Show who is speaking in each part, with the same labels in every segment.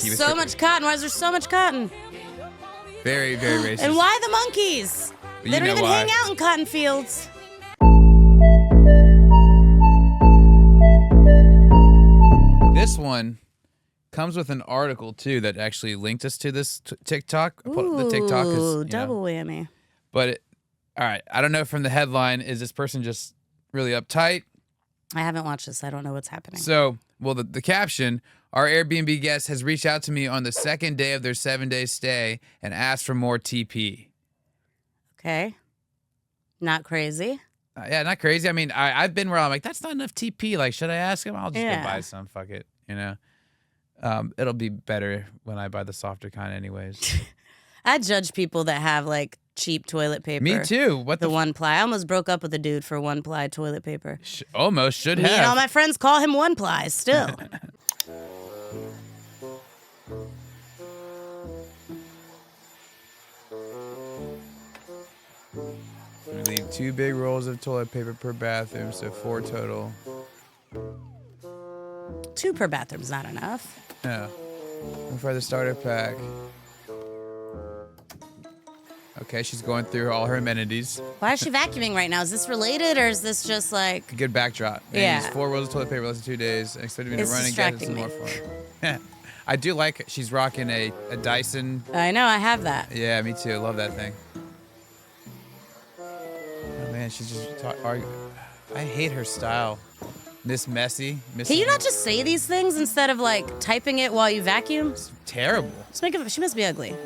Speaker 1: So much cotton. Why is there so much cotton?
Speaker 2: Very, very racist.
Speaker 1: And why the monkeys? They don't even hang out in cotton fields.
Speaker 2: This one comes with an article, too, that actually linked us to this TikTok.
Speaker 1: Ooh,
Speaker 2: the TikTok is,
Speaker 1: double whammy.
Speaker 2: But, all right, I don't know from the headline, is this person just really uptight?
Speaker 1: I haven't watched this. I don't know what's happening.
Speaker 2: So, well, the caption, our Airbnb guest has reached out to me on the second day of their 7-day stay and asked for more TP.
Speaker 1: Okay. Not crazy.
Speaker 2: Yeah, not crazy. I mean, I've been where I'm like, that's not enough TP. Like, should I ask him? I'll just go buy some. Fuck it. You know? It'll be better when I buy the softer kind anyways.
Speaker 1: I judge people that have, like, cheap toilet paper.
Speaker 2: Me too. What
Speaker 1: the one ply? I almost broke up with a dude for one ply toilet paper.
Speaker 2: Almost should
Speaker 1: Me
Speaker 2: have.
Speaker 1: and all my friends call him one ply still.
Speaker 2: We leave 2 big rolls of toilet paper per bathroom, so 4 total.
Speaker 1: 2 per bathroom's not enough.
Speaker 2: Yeah. And for the starter pack. Okay, she's going through all her amenities.
Speaker 1: Why is she vacuuming right now? Is this related or is this just like...
Speaker 2: A good backdrop.
Speaker 1: Yeah.
Speaker 2: Use 4 rolls of toilet paper less than 2 days. And expected me to run and get some more fun. I do like she's rocking a Dyson.
Speaker 1: I know, I have that.
Speaker 2: Yeah, me too. I love that thing. Oh man, she's just I hate her style. Miss Messy.
Speaker 1: Can you not just say these things instead of like typing it while you vacuum?
Speaker 2: It's terrible.
Speaker 1: Just make it, she must be ugly.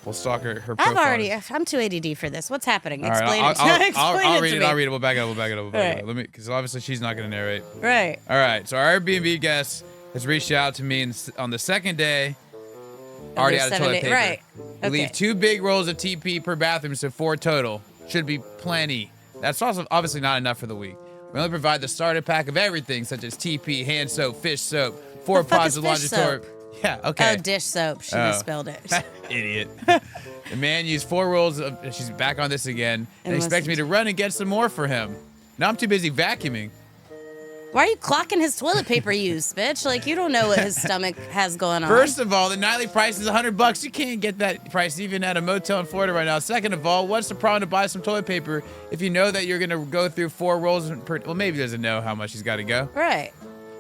Speaker 2: We'll stalk her profile.
Speaker 1: I'm too ADD for this. What's happening?
Speaker 2: All right,
Speaker 1: Explain it to me.
Speaker 2: I'll read it. I'll read it. We'll back it up.
Speaker 1: Right.
Speaker 2: Let me, because obviously she's not going to narrate.
Speaker 1: Right.
Speaker 2: All right. So our Airbnb guest has reached out to me on the second day. Already out of toilet paper.
Speaker 1: Right.
Speaker 2: We leave 2 big rolls of TP per bathroom, so 4 total. Should be plenty. That's also obviously not enough for the week. We only provide the starter pack of everything, such as TP, hand soap, fish soap, 4 pods of laundry soap. Yeah, okay.
Speaker 1: Oh, dish soap. She misspelled it.
Speaker 2: Idiot. The man used 4 rolls of... She's back on this again. And expects me to run and get some more for him. Now I'm too busy vacuuming.
Speaker 1: Why are you clocking his toilet paper use, bitch? Like, you don't know what his stomach has going on.
Speaker 2: First of all, the nightly price is $100. You can't get that price even at a motel in Florida right now. Second of all, what's the problem to buy some toilet paper if you know that you're going to go through 4 rolls per... Well, maybe he doesn't know how much he's got to go.
Speaker 1: Right.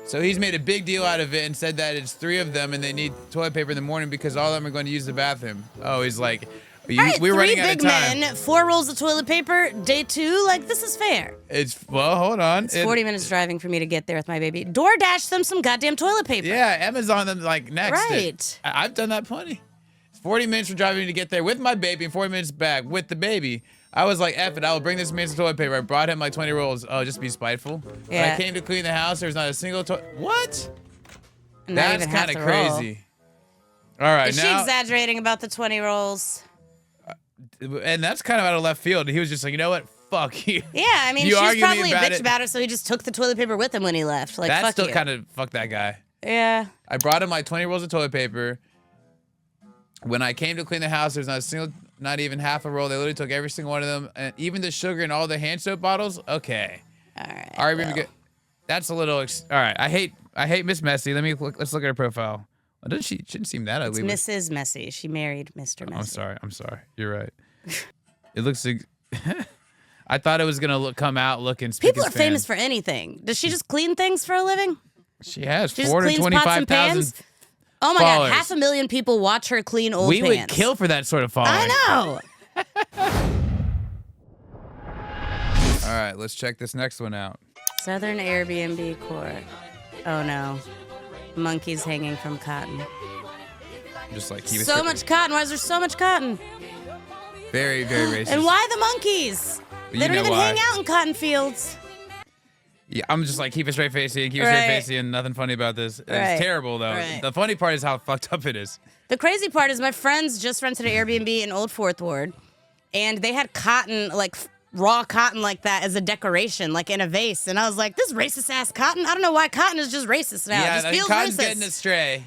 Speaker 2: So he's made a big deal out of it and said that it's 3 of them and they need toilet paper in the morning because all of them are going to use the bathroom. Oh, he's like... we're running out of time.
Speaker 1: 3 big men, 4 rolls of toilet paper, day 2. Like, this is fair.
Speaker 2: Well, hold on.
Speaker 1: It's 40 minutes driving for me to get there with my baby. DoorDash them some goddamn toilet paper.
Speaker 2: Yeah, Amazon them like next.
Speaker 1: Right.
Speaker 2: I've done that plenty. It's 40 minutes for driving to get there with my baby and 40 minutes back with the baby. I was like, F it, I will bring this man some toilet paper. I brought him like 20 rolls. Oh, just be spiteful.
Speaker 1: Yeah.
Speaker 2: When I came to clean the house, there was not a single toilet. What?
Speaker 1: Not
Speaker 2: That's kind of crazy. All right,
Speaker 1: Is she exaggerating about the 20 rolls?
Speaker 2: And that's kind of out of left field. He was just like, you know what? Fuck you.
Speaker 1: Yeah, I mean, she's probably a bitch about it, so he just took the toilet paper with him when he left. Like,
Speaker 2: that's
Speaker 1: fuck
Speaker 2: still
Speaker 1: you.
Speaker 2: kind of fuck that guy.
Speaker 1: Yeah.
Speaker 2: I brought him like 20 rolls of toilet paper. When I came to clean the house, there's not a single, not even half a roll. They literally took every single one of them, and even the sugar in all the hand soap bottles. Okay.
Speaker 1: All right.
Speaker 2: All right, that's a little. All right. I hate Miss Messy. Let's look at her profile. Well, she shouldn't seem that ugly.
Speaker 1: It's Mrs. Messy. She married Mr. Messy.
Speaker 2: I'm sorry. You're right. It looks. I thought it was gonna come out looking.
Speaker 1: People are famous for anything. Does she just clean things for a living?
Speaker 2: She has 425,000.
Speaker 1: Oh my
Speaker 2: followers.
Speaker 1: God! 500,000 people watch her clean old pans.
Speaker 2: We would kill for that sort of following.
Speaker 1: I know.
Speaker 2: All right, let's check this next one out.
Speaker 1: Southern Airbnb court. Oh no, monkeys hanging from cotton.
Speaker 2: Just like keep it
Speaker 1: so much cotton. Why is there so much cotton?
Speaker 2: Very, very racist.
Speaker 1: And why the monkeys? They don't even hang out in cotton fields.
Speaker 2: Yeah, I'm just like, keep it straight facey, and nothing funny about this. It's terrible though.
Speaker 1: Right.
Speaker 2: The funny part is how fucked up it is.
Speaker 1: The crazy part is my friends just rented an Airbnb in Old Fourth Ward, and they had cotton, like raw cotton like that as a decoration, like in a vase. And I was like, this racist ass cotton? I don't know why cotton is just racist now.
Speaker 2: Yeah,
Speaker 1: it just feels
Speaker 2: cotton's
Speaker 1: racist.
Speaker 2: getting astray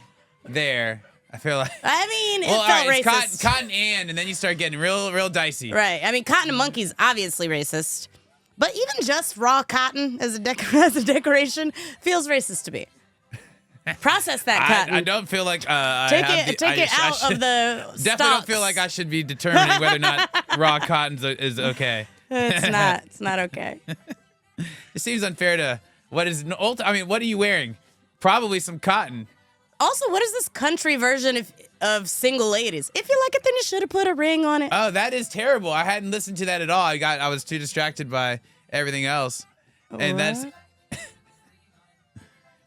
Speaker 2: there. I feel like.
Speaker 1: I mean, it felt racist.
Speaker 2: Cotton and then you start getting real dicey.
Speaker 1: Right. I mean, cotton and monkeys, obviously racist. But even just raw cotton as a decoration feels racist to me. Process that cotton.
Speaker 2: I don't feel like
Speaker 1: take it out of the
Speaker 2: definitely don't feel like I should be determining whether or not raw cotton is okay.
Speaker 1: It's not. It's not okay.
Speaker 2: It seems unfair to what is. I mean, what are you wearing? Probably some cotton.
Speaker 1: Also, what is this country version of single ladies? If you like it, then you should have put a ring on it.
Speaker 2: Oh, that is terrible. I hadn't listened to that at all. I was too distracted by everything else. And that's.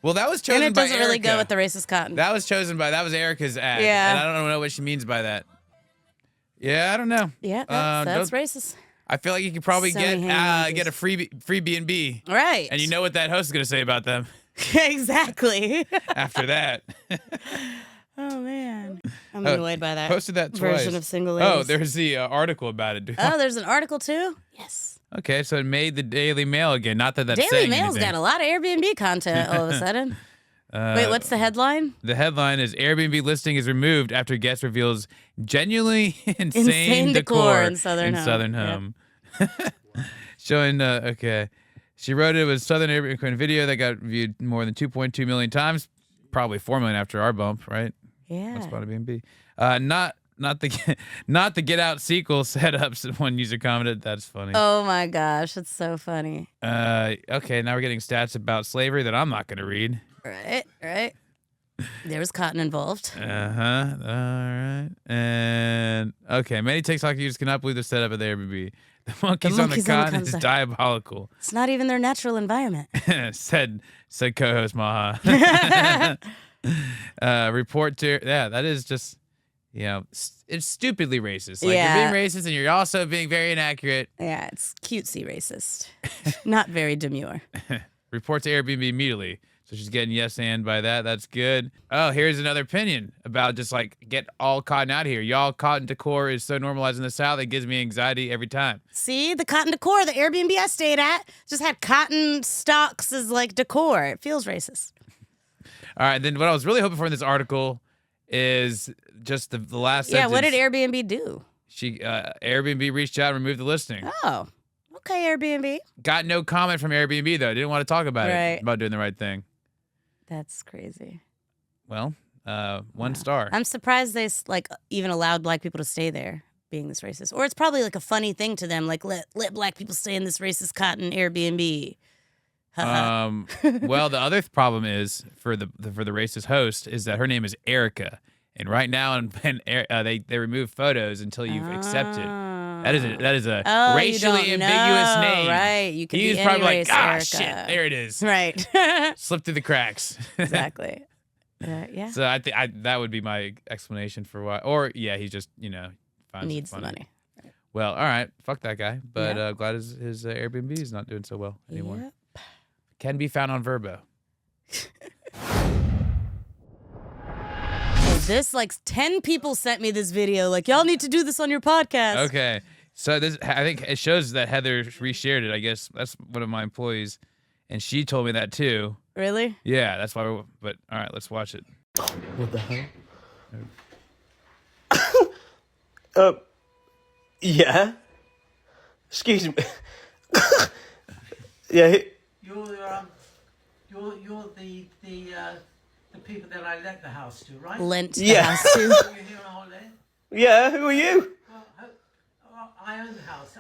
Speaker 2: Well, that was chosen by Erica.
Speaker 1: And it doesn't really go with the racist cotton.
Speaker 2: That was Erica's ad.
Speaker 1: Yeah.
Speaker 2: And I don't know what she means by that. Yeah, I don't know.
Speaker 1: Yeah, that's racist.
Speaker 2: I feel like you could probably get a free B&B.
Speaker 1: Right.
Speaker 2: And you know what that host is going to say about them.
Speaker 1: Exactly.
Speaker 2: After that.
Speaker 1: Oh, man. I'm annoyed by that.
Speaker 2: Posted that
Speaker 1: version
Speaker 2: twice.
Speaker 1: of single ladies.
Speaker 2: Oh, there's the article about it.
Speaker 1: Oh, there's an article too? Yes.
Speaker 2: Okay, so it made the Daily Mail again. Not that that's
Speaker 1: Daily
Speaker 2: saying
Speaker 1: Mail's
Speaker 2: anything.
Speaker 1: got a lot of Airbnb content all of a sudden. Wait, what's the headline?
Speaker 2: The headline is Airbnb listing is removed after guest reveals genuinely insane decor
Speaker 1: in Southern
Speaker 2: Home. Yep. Showing, okay. She wrote it was Southern Airbnb video that got viewed more than 2.2 million times. Probably 4 million after our bump, right?
Speaker 1: Yeah.
Speaker 2: Once Upon A Bnb. Not the Get Out sequel setups. One user commented. That's funny.
Speaker 1: Oh my gosh, that's so funny.
Speaker 2: Okay, now we're getting stats about slavery that I'm not going to read.
Speaker 1: Right. There was cotton involved.
Speaker 2: All right. And okay, many TikTok users cannot believe the setup of the Airbnb. The monkeys on the cotton is diabolical.
Speaker 1: It's not even their natural environment.
Speaker 2: said co-host Maha. Report to that is just it's stupidly racist. Like you're being racist and you're also being very inaccurate.
Speaker 1: Yeah, it's cutesy racist. Not very demure.
Speaker 2: Report to Airbnb immediately. So she's getting yes and by that. That's good. Oh, here's another opinion about just like get all cotton out of here. Y'all cotton decor is so normalized in the South, it gives me anxiety every time.
Speaker 1: See, the cotton decor, the Airbnb I stayed at just had cotton stocks as like decor. It feels racist.
Speaker 2: All right, then what I was really hoping for in this article is just the last sentence.
Speaker 1: Yeah, what did Airbnb do?
Speaker 2: Airbnb reached out and removed the listing.
Speaker 1: Oh, okay, Airbnb.
Speaker 2: Got no comment from Airbnb, though. Didn't want to talk about
Speaker 1: it,
Speaker 2: about doing the right thing.
Speaker 1: That's crazy.
Speaker 2: Well, 1 star.
Speaker 1: I'm surprised they like even allowed black people to stay there, being this racist. Or it's probably like a funny thing to them, like let black people stay in this racist cotton Airbnb.
Speaker 2: Well, the other problem is for the racist host is that her name is Erica, and right now they remove photos until you've accepted. That is a racially ambiguous name.
Speaker 1: Right, you could be any
Speaker 2: probably
Speaker 1: race,
Speaker 2: like,
Speaker 1: Erica.
Speaker 2: Shit, there it is.
Speaker 1: Right,
Speaker 2: slipped through the cracks.
Speaker 1: Exactly. Yeah.
Speaker 2: So I think that would be my explanation for why. Or he just
Speaker 1: needs the money.
Speaker 2: Right. Well, all right, fuck that guy. But glad his Airbnb is not doing so well anymore.
Speaker 1: Yep.
Speaker 2: Can be found on Verbo.
Speaker 1: This 10 people sent me this video. Like, y'all need to do this on your podcast.
Speaker 2: Okay, so I think it shows that Heather reshared it. I guess that's one of my employees, and she told me that too.
Speaker 1: Really?
Speaker 2: Yeah, that's why. But all right, let's watch it.
Speaker 3: What the hell? Yeah. Excuse me. Yeah.
Speaker 4: You're the people that I let the house to, right?
Speaker 1: Lent the house to.
Speaker 4: You're here on holiday?
Speaker 3: Yeah. Who are you?
Speaker 4: Well, I own the house.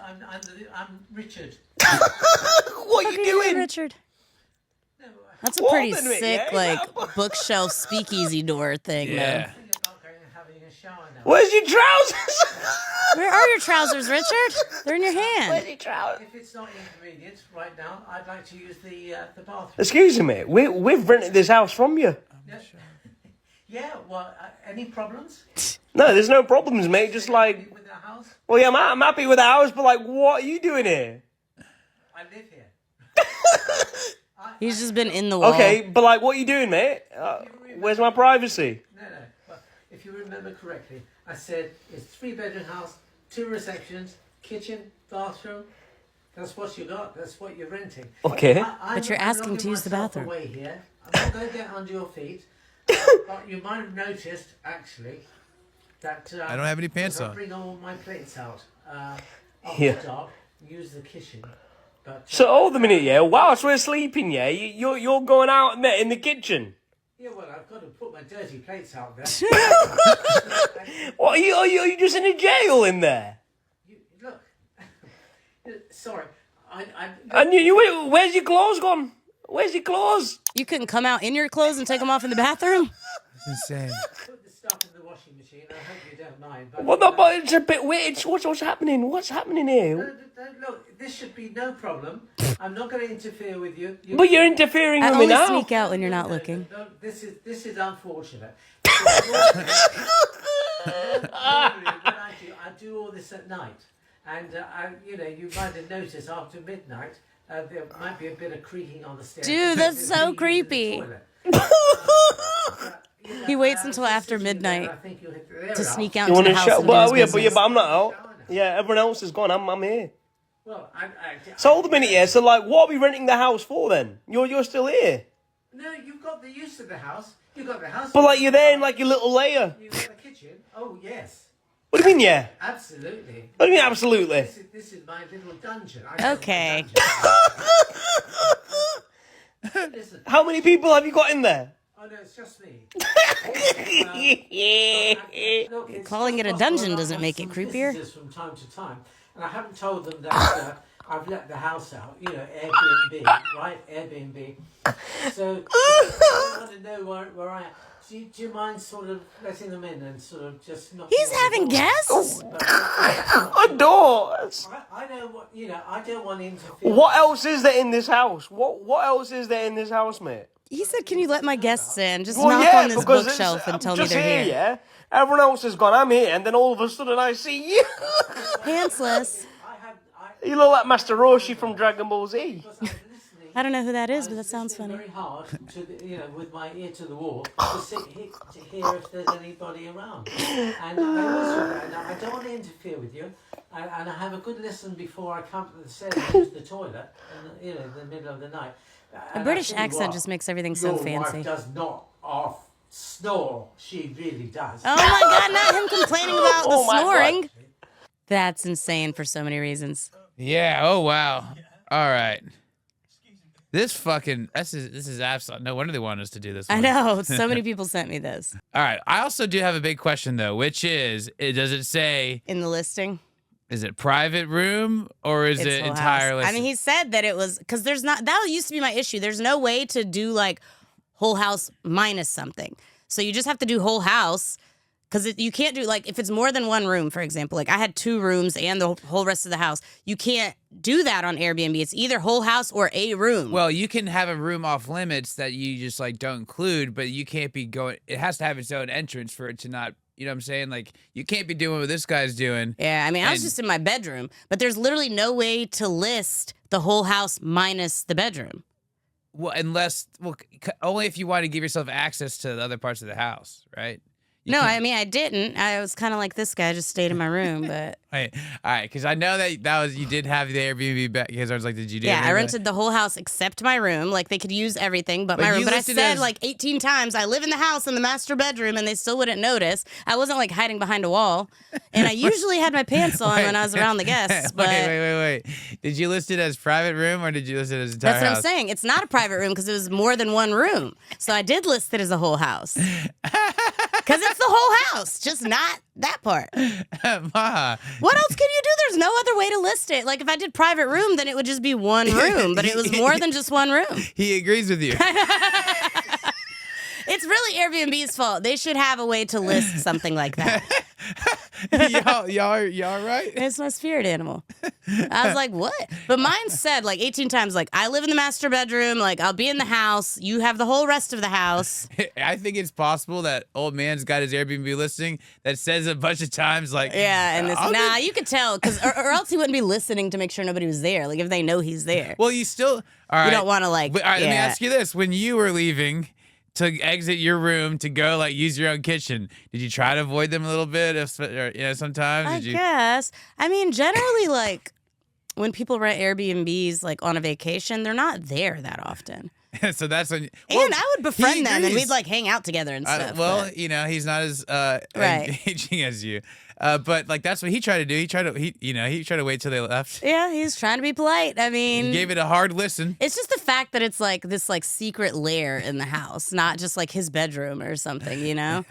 Speaker 4: I'm Richard.
Speaker 3: What are you doing?
Speaker 1: Richard?
Speaker 4: No,
Speaker 1: That's a pretty
Speaker 3: Open it,
Speaker 1: sick,
Speaker 3: yeah?
Speaker 1: bookshelf speakeasy door thing,
Speaker 2: Yeah.
Speaker 1: though.
Speaker 4: I think about going and having a shower now.
Speaker 3: Where's your trousers?
Speaker 1: Where are your trousers, Richard? They're in your hand.
Speaker 3: Where's your trousers?
Speaker 4: If it's not inconvenient right now, I'd like to use the bathroom.
Speaker 3: Excuse me. We've rented this house from you.
Speaker 4: Yeah, well, any problems?
Speaker 3: No, there's no problems, mate. Just like,
Speaker 4: With the house?
Speaker 3: well, yeah, I'm happy with the house, but like, what are you doing here?
Speaker 4: I live here.
Speaker 1: He's just been in the wall.
Speaker 3: Okay, but like, what are you doing, mate? Where's my privacy?
Speaker 4: No. But if you remember correctly, I said it's 3-bedroom house, 2 receptions, kitchen, bathroom. That's what you got. That's what you're renting.
Speaker 3: Okay.
Speaker 1: But you're asking to use the bathroom.
Speaker 4: Away here. I'm not going to get under your feet. But you might have noticed, actually, that
Speaker 2: I don't have any pants
Speaker 4: I
Speaker 2: on.
Speaker 4: bring all my plates out of
Speaker 3: Yeah.
Speaker 4: the dog, use the kitchen. But
Speaker 3: So hold a minute, yeah. Whilst we're sleeping, yeah, you're going out in the kitchen.
Speaker 4: Yeah, well, I've got to put my dirty plates out there.
Speaker 3: What, are you just in a jail in there?
Speaker 4: Look, sorry,
Speaker 3: And where's your clothes gone? Where's your clothes?
Speaker 1: You couldn't come out in your clothes and take them off in the bathroom?
Speaker 2: It's insane.
Speaker 4: put the stuff in the washing machine. I hope you don't mind. But,
Speaker 3: Well, no, but it's a bit weird. What's happening? What's happening here?
Speaker 4: Look, this should be no problem. I'm not going to interfere with you.
Speaker 3: But you're interfering
Speaker 1: I
Speaker 3: with me
Speaker 1: only
Speaker 3: now.
Speaker 1: sneak out when you're not looking.
Speaker 4: No, this is unfortunate. Normally, when I do all this at night, and you might have noticed after midnight there might be a bit of creaking on the stairs.
Speaker 1: Dude, that's so creepy. He waits until after midnight to sneak out
Speaker 3: You
Speaker 1: into
Speaker 3: want
Speaker 1: the
Speaker 3: to
Speaker 1: house
Speaker 3: show?
Speaker 1: and do
Speaker 3: Well,
Speaker 1: his business.
Speaker 3: but I'm not out. Yeah, everyone else is gone. I'm here.
Speaker 4: Well,
Speaker 3: So hold a minute here. So like, what are we renting the house for then? You're still here.
Speaker 4: No, you've got the use of the house. You've got the house.
Speaker 3: But like, you're there in like your little layer.
Speaker 4: You've got the kitchen. Oh yes,
Speaker 3: What do you mean, yeah?
Speaker 4: absolutely.
Speaker 3: What do you mean, absolutely?
Speaker 4: This is my little dungeon. I call it
Speaker 1: Okay.
Speaker 4: a dungeon. Listen.
Speaker 3: How many people have you got in there?
Speaker 4: Oh no, it's just me.
Speaker 1: Calling it a dungeon doesn't make it creepier.
Speaker 4: From time to time, and I haven't told them that I've let the house out. Airbnb, right? Airbnb. So I want to know where I am. Do you mind sort of letting them in and sort of just not?
Speaker 1: He's having guests?
Speaker 3: I don't.
Speaker 4: I don't want I don't want to interfere.
Speaker 3: What else is there in this house? What else is there in this house, mate?
Speaker 1: He said, can you let my guests in? Just
Speaker 3: Well,
Speaker 1: knock
Speaker 3: yeah,
Speaker 1: on this
Speaker 3: because
Speaker 1: bookshelf and
Speaker 3: I'm
Speaker 1: tell me
Speaker 3: just
Speaker 1: they're here.
Speaker 3: Yeah, everyone else has gone. I'm here, and then all of a sudden I see you.
Speaker 1: Pantsless.
Speaker 3: You look like Master Roshi from Dragon Ball Z.
Speaker 1: I don't know who that is, but that sounds funny.
Speaker 4: Very hard to with my ear to the wall to hear if there's anybody around. And I don't want to interfere with you. And I have a good listen before I come to the stairs and use the toilet in the middle of the night.
Speaker 1: A British accent just makes everything so
Speaker 4: Your
Speaker 1: fancy.
Speaker 4: wife does not snore. She really does.
Speaker 1: Oh my God, not him complaining about the
Speaker 3: my
Speaker 1: snoring. That's insane for so many reasons.
Speaker 2: Yeah. Oh wow. All right. This is absolute. No wonder they wanted us to do this one.
Speaker 1: I know. So many people sent me this.
Speaker 2: All right. I also do have a big question though, which is, does it say,
Speaker 1: In the listing.
Speaker 2: is it private room or is
Speaker 1: It's
Speaker 2: it
Speaker 1: whole
Speaker 2: entire
Speaker 1: house.
Speaker 2: list?
Speaker 1: I mean, he said that it was, because there's not, that used to be my issue. There's no way to do like whole house minus something. So you just have to do whole house. Because you can't do, like, if it's more than one room, for example, like I had 2 rooms and the whole rest of the house, you can't do that on Airbnb. It's either whole house or a room.
Speaker 2: Well, you can have a room off limits that you just like don't include, but you can't be going, it has to have its own entrance for it to not, you know what I'm saying? Like, you can't be doing what this guy's doing.
Speaker 1: Yeah, I mean, I was just in my bedroom, but there's literally no way to list the whole house minus the bedroom.
Speaker 2: Well, only if you want to give yourself access to the other parts of the house, right?
Speaker 1: No, I mean, I didn't. I was kind of like this guy, just stayed in my room, but...
Speaker 2: All right, because I know that was, you did have the Airbnb back, because I was like, did you do
Speaker 1: Yeah, I
Speaker 2: Airbnb?
Speaker 1: rented the whole house except my room. Like, they could use everything but my
Speaker 2: But
Speaker 1: room.
Speaker 2: you
Speaker 1: But I
Speaker 2: listed
Speaker 1: said
Speaker 2: as-
Speaker 1: like 18 times, I live in the house in the master bedroom, and they still wouldn't notice. I wasn't like hiding behind a wall. And I usually had my pants on when I was around the guests, but...
Speaker 2: Wait. Did you list it as private room or did you list it as entire
Speaker 1: That's what
Speaker 2: house?
Speaker 1: I'm saying. It's not a private room because it was more than one room. So I did list it as a whole house. Because it's the whole house, just not that part.
Speaker 2: Maha.
Speaker 1: What else can you do? There's no other way to list it. Like if I did private room, then it would just be one room, but it was more than just one room.
Speaker 2: He agrees with you.
Speaker 1: It's really Airbnb's fault. They should have a way to list something like that.
Speaker 2: y'all right?
Speaker 1: It's my spirit animal. I was like, what? But mine said like 18 times, like, I live in the master bedroom, like, I'll be in the house. You have the whole rest of the house.
Speaker 2: I think it's possible that old man's got his Airbnb listing that says a bunch of times like,
Speaker 1: Yeah, and this, you could tell, or else he wouldn't be listening to make sure nobody was there. Like, if they know he's there.
Speaker 2: Well, you still, all right.
Speaker 1: You don't want to, like,
Speaker 2: But, all right, let me
Speaker 1: yeah.
Speaker 2: ask you this. When you were leaving to exit your room to go, like, use your own kitchen, did you try to avoid them a little bit? Sometimes?
Speaker 1: I
Speaker 2: Did you?
Speaker 1: guess. I mean, generally, like, when people rent Airbnbs, like, on a vacation, they're not there that often.
Speaker 2: So that's when.
Speaker 1: And I would befriend them, and
Speaker 2: agrees.
Speaker 1: we'd like hang out together and stuff.
Speaker 2: Well,
Speaker 1: but-
Speaker 2: you know, he's not as
Speaker 1: Right.
Speaker 2: engaging as you. But like that's what he tried to do. He tried to wait till they left.
Speaker 1: yeah, he's trying to be polite. I mean,
Speaker 2: He gave it a hard listen.
Speaker 1: it's just the fact that it's like this like secret lair in the house, not just like his bedroom or something, you know?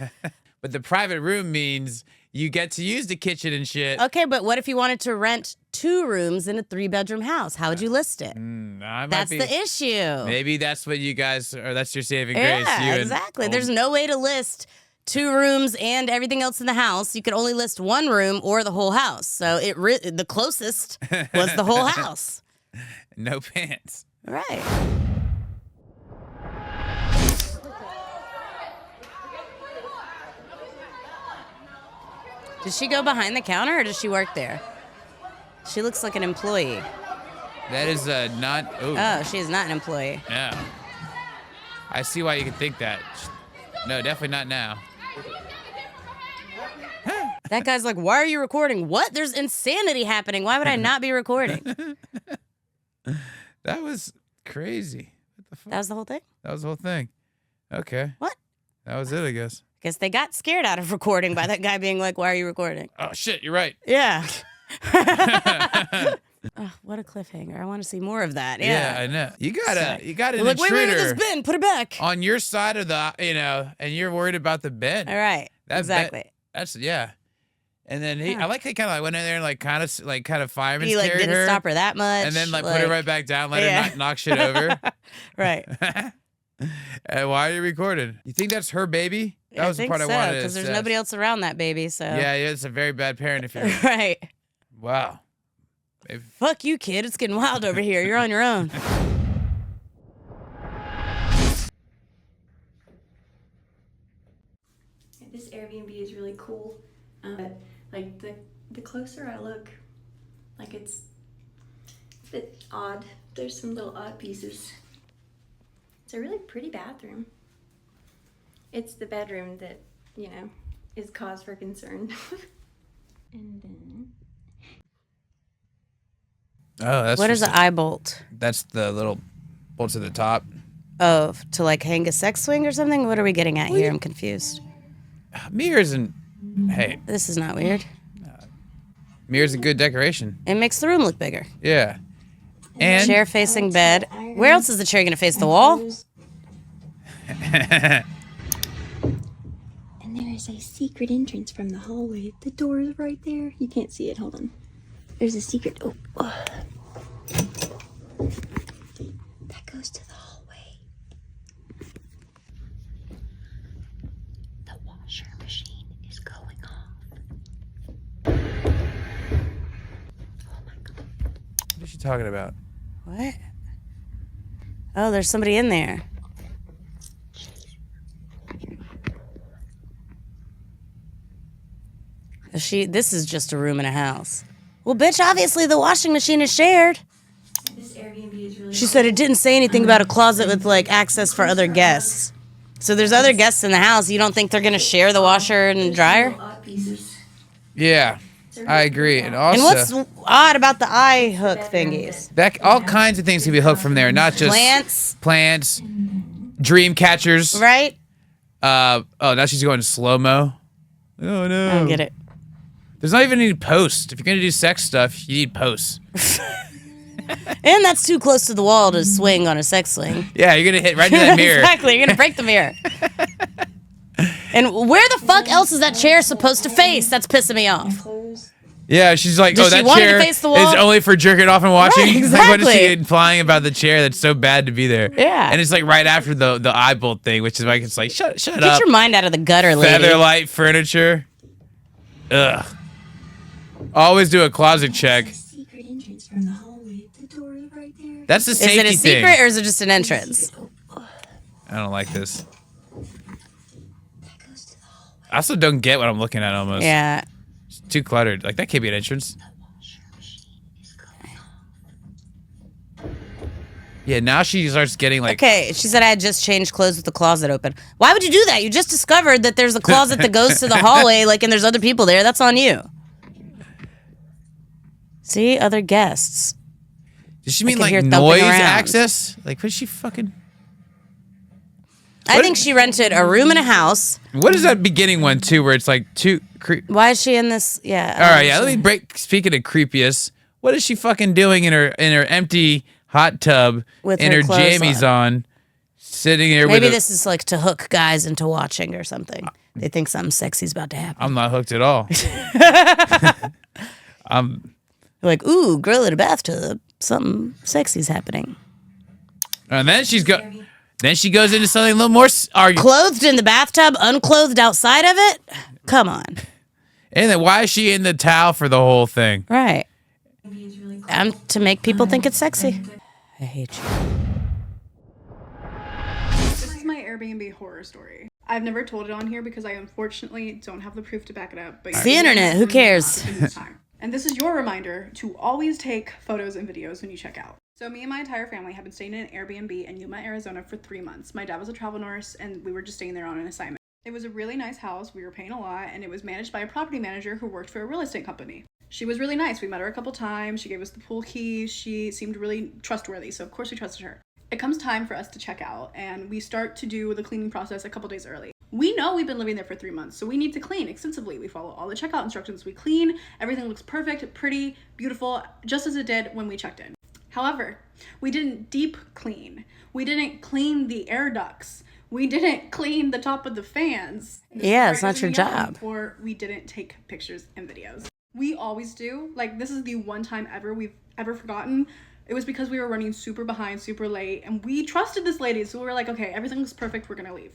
Speaker 2: But the private room means you get to use the kitchen and shit.
Speaker 1: Okay, but what if you wanted to rent 2 rooms in a 3-bedroom house? How would you list it? That's the issue.
Speaker 2: Maybe that's what you guys, or that's your saving grace.
Speaker 1: Yeah,
Speaker 2: you and
Speaker 1: exactly.
Speaker 2: old-
Speaker 1: There's no way to list 2 rooms and everything else in the house. You could only list 1 room or the whole house. So the closest was the whole house.
Speaker 2: no pants.
Speaker 1: Right. Did she go behind the counter or does she work there? She looks like an employee.
Speaker 2: That is not.
Speaker 1: Oh, she is not an employee.
Speaker 2: No. I see why you could think that. No, definitely not now.
Speaker 1: That guy's like, why are you recording? What? There's insanity happening. Why would I not be recording?
Speaker 2: That was crazy. What the fuck?
Speaker 1: That was the whole thing?
Speaker 2: That was the whole thing. Okay.
Speaker 1: What?
Speaker 2: That was it, I guess.
Speaker 1: Guess they got scared out of recording by that guy being like, why are you recording?
Speaker 2: Oh shit, you're right.
Speaker 1: Yeah. Oh, what a cliffhanger. I want to see more of that.
Speaker 2: Yeah,
Speaker 1: Yeah.
Speaker 2: I know. You got an
Speaker 1: Like, wait, where's
Speaker 2: intruder
Speaker 1: this bin? Put it back.
Speaker 2: on your side of the, and you're worried about the bed.
Speaker 1: All right.
Speaker 2: That
Speaker 1: exactly.
Speaker 2: bed- that's yeah. And then
Speaker 1: Yeah.
Speaker 2: I like he kind of went in there and kind of fireman
Speaker 1: He like
Speaker 2: carried
Speaker 1: didn't
Speaker 2: her,
Speaker 1: stop her that much.
Speaker 2: and then like put her right back down, let her knock shit over.
Speaker 1: Right.
Speaker 2: And why are you recording? You think that's her baby? That was the part I wanted to
Speaker 1: because there's
Speaker 2: assess.
Speaker 1: nobody else around that baby. So
Speaker 2: Yeah, it's a very bad parent if you're.
Speaker 1: right.
Speaker 2: Wow. Maybe-
Speaker 1: Fuck you, kid. It's getting wild over here. You're on your own.
Speaker 5: This Airbnb is really cool, but like the closer I look, like it's a bit odd. There's some little odd pieces. It's a really pretty bathroom. It's the bedroom that, is cause for concern. And then
Speaker 2: Oh, that's
Speaker 1: What is
Speaker 2: just
Speaker 1: an eye bolt?
Speaker 2: That's the little bolts at the top.
Speaker 1: Oh, to like hang a sex swing or something? What are we getting at here? I'm confused.
Speaker 2: Mirrors and hey,
Speaker 1: This is not weird.
Speaker 2: mirrors a good decoration.
Speaker 1: It makes the room look bigger.
Speaker 2: Yeah. And
Speaker 1: Chair facing bed. Where else is the chair going to face the wall?
Speaker 5: And there is a secret entrance from the hallway. The door is right there. You can't see it. Hold on. There's a secret. Oh. That goes to the hallway. The washer machine is going off. Oh my god.
Speaker 2: what is she talking about?
Speaker 1: What? Oh, there's somebody in there. This is just a room in a house. Well, bitch, obviously the washing machine is shared.
Speaker 5: This Airbnb is really
Speaker 1: She said it didn't say anything about a closet with like access for other guests. So there's other guests in the house. You don't think they're gonna share the washer and dryer?
Speaker 5: odd pieces.
Speaker 2: Yeah, I agree. And
Speaker 1: And
Speaker 2: also,
Speaker 1: what's odd about the eye hook thingies?
Speaker 2: all kinds of things can be hooked from there, not just plants, dream catchers.
Speaker 1: Right?
Speaker 2: Oh, now she's going slow mo. Oh no!
Speaker 1: I don't get it.
Speaker 2: There's not even any posts. If you're gonna do sex stuff, you need posts.
Speaker 1: And that's too close to the wall to swing on a sex swing.
Speaker 2: Yeah, you're gonna hit right to that mirror.
Speaker 1: Exactly, you're gonna break the mirror. And where the fuck else is that chair supposed to face? That's pissing me off.
Speaker 2: Yeah, she's like,
Speaker 1: Does
Speaker 2: oh,
Speaker 1: she
Speaker 2: that
Speaker 1: want it to
Speaker 2: chair
Speaker 1: face the wall?
Speaker 2: is only for jerking off and watching.
Speaker 1: Right,
Speaker 2: Like, what is she
Speaker 1: exactly.
Speaker 2: implying about the chair that's so bad to be there?
Speaker 1: Yeah.
Speaker 2: And it's like right after the eye bolt thing, which is like it's like shut
Speaker 1: Get
Speaker 2: up.
Speaker 1: your mind out of the gutter, lady.
Speaker 2: Featherlight furniture. Ugh. Always do a closet check.
Speaker 5: Secret entrance from the hallway. The door is right there.
Speaker 2: That's the
Speaker 1: Is
Speaker 2: safety
Speaker 1: it a secret
Speaker 2: thing.
Speaker 1: or is it just an entrance?
Speaker 2: I don't like this.
Speaker 5: That goes to the hallway.
Speaker 2: I also don't get what I'm looking at almost.
Speaker 1: Yeah.
Speaker 2: It's too cluttered. Like that can't be an entrance.
Speaker 5: The washer machine is going off.
Speaker 2: Yeah, now she starts getting like
Speaker 1: Okay, she said I had just changed clothes with the closet open. Why would you do that? You just discovered that there's a closet that goes to the hallway, like, and there's other people there. That's on you. See, other guests.
Speaker 2: Does she mean
Speaker 1: can
Speaker 2: like
Speaker 1: hear thumping
Speaker 2: noise
Speaker 1: around.
Speaker 2: access? Like, what's she fucking?
Speaker 1: I think she rented a room in a house.
Speaker 2: What is that beginning one too, where it's like two?
Speaker 1: Why is she in this? Yeah.
Speaker 2: All right, yeah. Let me break. Speaking of creepiest, what is she fucking doing in her empty hot tub
Speaker 1: With
Speaker 2: in
Speaker 1: her
Speaker 2: her
Speaker 1: clothes
Speaker 2: jammies on, sitting there?
Speaker 1: Maybe
Speaker 2: with
Speaker 1: this is like to hook guys into watching or something. They think something sexy's about to happen.
Speaker 2: I'm not hooked at all.
Speaker 1: Like, ooh, girl in a bathtub. Something sexy's happening.
Speaker 2: And then Then she goes into something a little more
Speaker 1: Clothed in the bathtub, unclothed outside of it? Come on.
Speaker 2: And then why is she in the towel for the whole thing?
Speaker 1: Right. To make people think it's sexy. I hate you.
Speaker 6: This is my Airbnb horror story. I've never told it on here because I unfortunately don't have the proof to back it up. But
Speaker 1: It's the internet. Who cares?
Speaker 6: And this is your reminder to always take photos and videos when you check out. So me and my entire family have been staying in an Airbnb in Yuma, Arizona for 3 months. My dad was a travel nurse and we were just staying there on an assignment. It was a really nice house. We were paying a lot and it was managed by a property manager who worked for a real estate company. She was really nice. We met her a couple times. She gave us the pool keys. She seemed really trustworthy. So of course we trusted her. It comes time for us to check out and we start to do the cleaning process a couple days early. We know we've been living there for 3 months, so we need to clean extensively. We follow all the checkout instructions. We clean. Everything looks perfect, pretty, beautiful, just as it did when we checked in. However, we didn't deep clean. We didn't clean the air ducts. We didn't clean the top of the fans.
Speaker 1: Yeah, it's not your job.
Speaker 6: Or we didn't take pictures and videos. We always do. Like, this is the one time ever we've ever forgotten. It was because we were running super behind, super late, and we trusted this lady, so we were like, okay, everything looks perfect, we're gonna leave.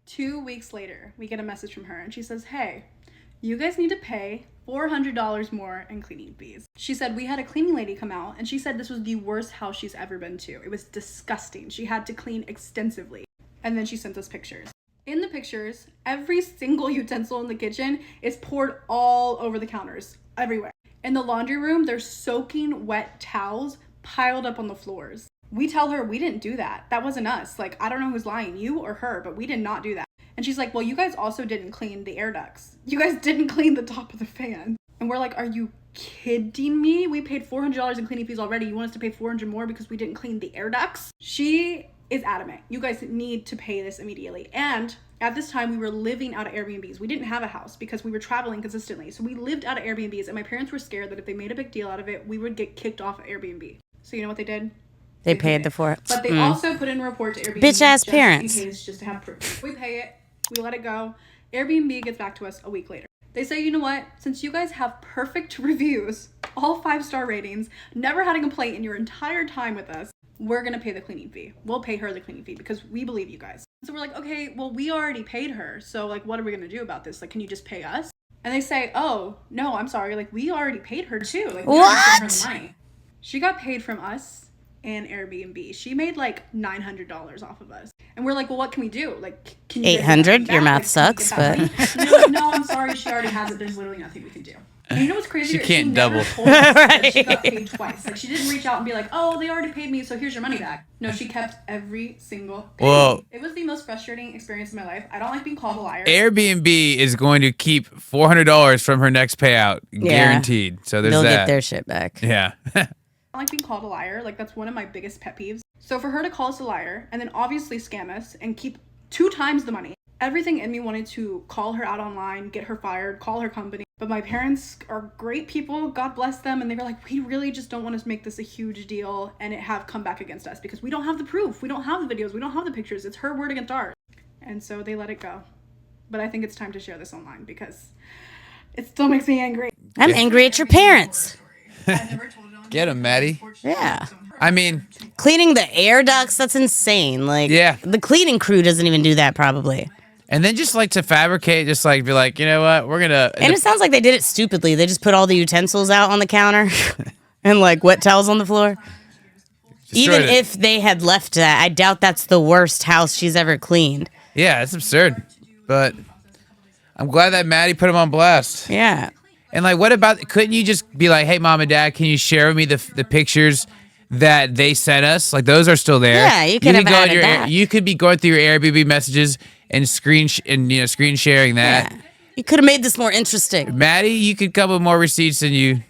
Speaker 6: 2 weeks later, we get a message from her, and she says, hey, you guys need to pay $400 more in cleaning fees. She said, we had a cleaning lady come out, and she said this was the worst house she's ever been to. It was disgusting. She had to clean extensively. And then she sent us pictures. In the pictures, every single utensil in the kitchen is poured all over the counters, everywhere. In the laundry room, there's soaking wet towels piled up on the floors. We tell her we didn't do that. That wasn't us. Like, I don't know who's lying, you or her, but we did not do that. And she's like, well, you guys also didn't clean the air ducts. You guys didn't clean the top of the fan. And we're like, are you kidding me? We paid $400 in cleaning fees already. You want us to pay $400 more because we didn't clean the air ducts? She is adamant. You guys need to pay this immediately. And at this time, we were living out of Airbnbs. We didn't have a house because we were traveling consistently. So we lived out of Airbnbs, and my parents were scared that if they made a big deal out of it, we would get kicked off of Airbnb. So you know what they did?
Speaker 1: They paid the for it.
Speaker 6: But they also put in a report to Airbnb.
Speaker 1: Bitch ass parents.
Speaker 6: In case, just to have proof. We pay it. We let it go. Airbnb gets back to us a week later. They say, you know what? Since you guys have perfect reviews, all 5-star ratings, never had a complaint in your entire time with us, we're going to pay the cleaning fee. We'll pay her the cleaning fee because we believe you guys. So we're like, okay, well, we already paid her. So like, what are we going to do about this? Like, can you just pay us? And they say, oh, no, I'm sorry. Like, we already paid her too. Like, we already sent her the money. She got paid from us and Airbnb. She made like $900 off of us. And we're like, well, what can we do? Like, can you
Speaker 1: 800? Your math sucks, but
Speaker 6: like, no, I'm sorry. She already has it. There's literally nothing we can do. And you know what's crazy?
Speaker 2: She can't
Speaker 6: never
Speaker 2: double.
Speaker 6: told us that she got paid twice. Like, she didn't reach out and be like, oh, they already paid me, so here's your money back. No, she kept every single penny.
Speaker 2: Whoa.
Speaker 6: It was the most frustrating experience of my life. I don't like being called a liar.
Speaker 2: Airbnb is going to keep $400 from her next payout, guaranteed. So there's
Speaker 1: they'll
Speaker 2: that.
Speaker 1: get their shit back.
Speaker 2: Yeah.
Speaker 6: I don't like being called a liar. Like, that's one of my biggest pet peeves. So for her to call us a liar and then obviously scam us and keep 2 times the money, everything in me wanted to call her out online, get her fired, call her company. But my parents are great people, God bless them, and they were like, we really just don't want to make this a huge deal and it have come back against us because we don't have the proof, we don't have the videos, we don't have the pictures. It's her word against ours. And so they let it go. But I think it's time to share this online because it still makes me angry.
Speaker 1: I'm angry at your parents.
Speaker 2: Get him, Maddie.
Speaker 1: Yeah.
Speaker 2: I mean,
Speaker 1: Cleaning the air ducts, that's insane. Like,
Speaker 2: Yeah.
Speaker 1: the cleaning crew doesn't even do that probably.
Speaker 2: and then just like to fabricate, just like be like, you know what, we're gonna.
Speaker 1: And it sounds like they did it stupidly. They just put all the utensils out on the counter and like wet towels on the floor. Even if they had left that, I doubt that's the worst house she's ever cleaned.
Speaker 2: Yeah, it's absurd. But I'm glad that Maddie put him on blast.
Speaker 1: Yeah.
Speaker 2: And like, what about? Couldn't you just be like, hey, mom and dad, can you share with me the pictures that they sent us? Like, those are still there.
Speaker 1: Yeah, you could have
Speaker 2: go
Speaker 1: added
Speaker 2: your,
Speaker 1: that.
Speaker 2: You could be going through your Airbnb messages and screen sharing that.
Speaker 1: Yeah. You could have made this more interesting.
Speaker 2: Maddie, you could come with more receipts than you.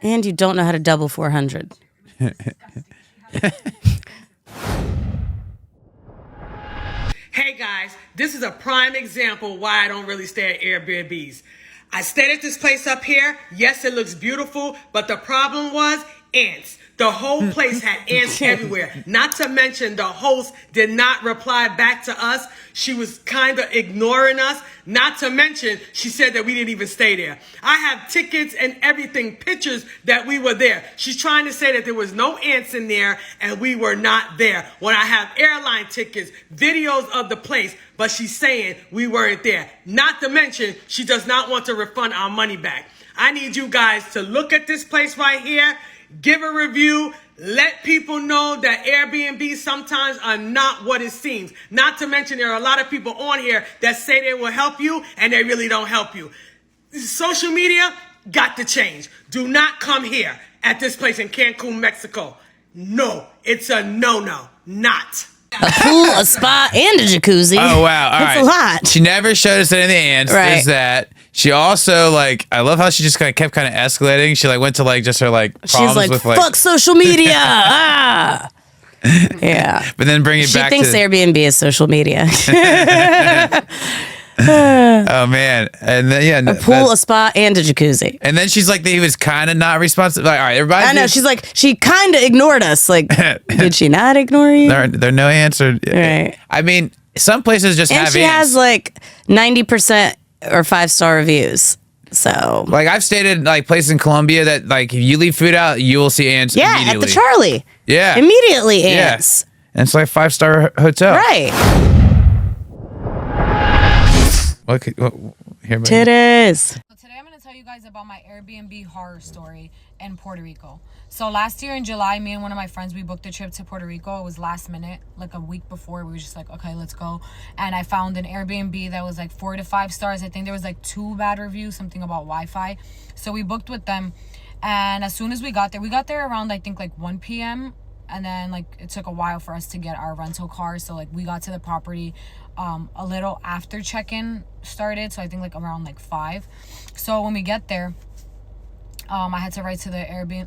Speaker 1: And you don't know how to double 400.
Speaker 7: Hey guys, this is a prime example why I don't really stay at Airbnbs. I stayed at this place up here. Yes, it looks beautiful, but the problem was ants. The whole place had ants everywhere. Not to mention the host did not reply back to us. She was kind of ignoring us. Not to mention, she said that we didn't even stay there. I have tickets and everything, pictures that we were there. She's trying to say that there was no ants in there and we were not there. When I have airline tickets, videos of the place, but she's saying we weren't there. Not to mention, she does not want to refund our money back. I need you guys to look at this place right here. Give a review. Let people know that Airbnb sometimes are not what it seems. Not to mention there are a lot of people on here that say they will help you and they really don't help you. Social media got to change. Do not come here at this place in Cancun, Mexico. No, it's a no-no. Not.
Speaker 1: A pool, a spa, and a jacuzzi.
Speaker 2: Oh, wow. All
Speaker 1: That's
Speaker 2: right.
Speaker 1: a lot.
Speaker 2: She never showed us any of the ants.
Speaker 1: Right.
Speaker 2: There's that. She also, like, I love how she just kept kind of escalating. She, like, went to, like, just her, like,
Speaker 1: She's
Speaker 2: problems
Speaker 1: like,
Speaker 2: with, like...
Speaker 1: fuck social media. Ah. Yeah.
Speaker 2: But then bring it
Speaker 1: She
Speaker 2: back
Speaker 1: thinks
Speaker 2: to...
Speaker 1: Airbnb is social media.
Speaker 2: Oh, man. And then, yeah.
Speaker 1: A pool, a spa, and a jacuzzi.
Speaker 2: And then she's like, he was kind of not responsive. Like, all right, everybody...
Speaker 1: I know. She's like, she kind of ignored us. Like, did she not ignore you?
Speaker 2: There are no answer.
Speaker 1: Right.
Speaker 2: I mean, some places just
Speaker 1: And
Speaker 2: have
Speaker 1: she
Speaker 2: ants.
Speaker 1: has like 90% or 5-star reviews. So
Speaker 2: Like, I've stayed at, like, places in Colombia that, like, if you leave food out, you will see ants
Speaker 1: yeah,
Speaker 2: immediately.
Speaker 1: at the Charlie.
Speaker 2: Yeah.
Speaker 1: Immediately
Speaker 2: Yeah.
Speaker 1: ants.
Speaker 2: And it's like 5-star hotel.
Speaker 1: Right.
Speaker 2: What, here, buddy.
Speaker 1: Titties.
Speaker 8: So today I'm going to tell you guys about my Airbnb horror story in Puerto Rico. So last year in July, me and one of my friends, we booked a trip to Puerto Rico. It was last minute, like a week before. We were just like, okay, let's go. And I found an Airbnb that was like 4 to 5 stars. I think there was like 2 bad reviews, something about Wi-Fi. So we booked with them. And as soon as we got there around, I think like 1 p.m. And then like it took a while for us to get our rental car. So like we got to the property a little after check-in started. So I think like around like 5. So when we get there, I had to write to the Airbnb.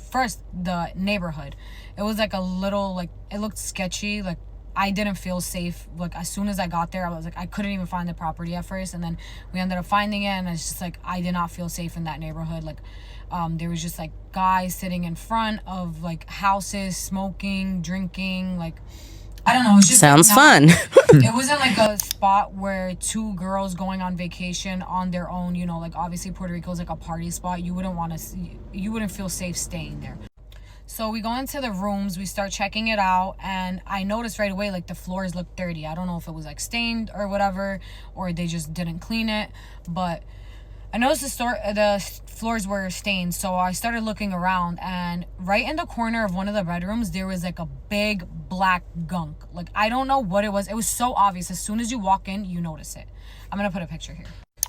Speaker 8: First, the neighborhood. It was like a little, like, it looked sketchy. Like, I didn't feel safe. Like, as soon as I got there, I was like, I couldn't even find the property at first. And then we ended up finding it. And it's just like, I did not feel safe in that neighborhood. Like, there was just like guys sitting in front of like houses, smoking, drinking. Like, I don't know. It's just
Speaker 1: Sounds
Speaker 8: like,
Speaker 1: fun.
Speaker 8: It wasn't like a spot where 2 girls going on vacation on their own, you know, like obviously Puerto Rico is like a party spot. You wouldn't feel safe staying there. So we go into the rooms, we start checking it out, and I noticed right away like the floors look dirty. I don't know if it was like stained or whatever, or they just didn't clean it, but I noticed the floors were stained. So I started looking around, and right in the corner of one of the bedrooms there was like a big black gunk. Like, I don't know what it was. It was so obvious. As soon as you walk in, you notice it. I'm gonna put a picture here.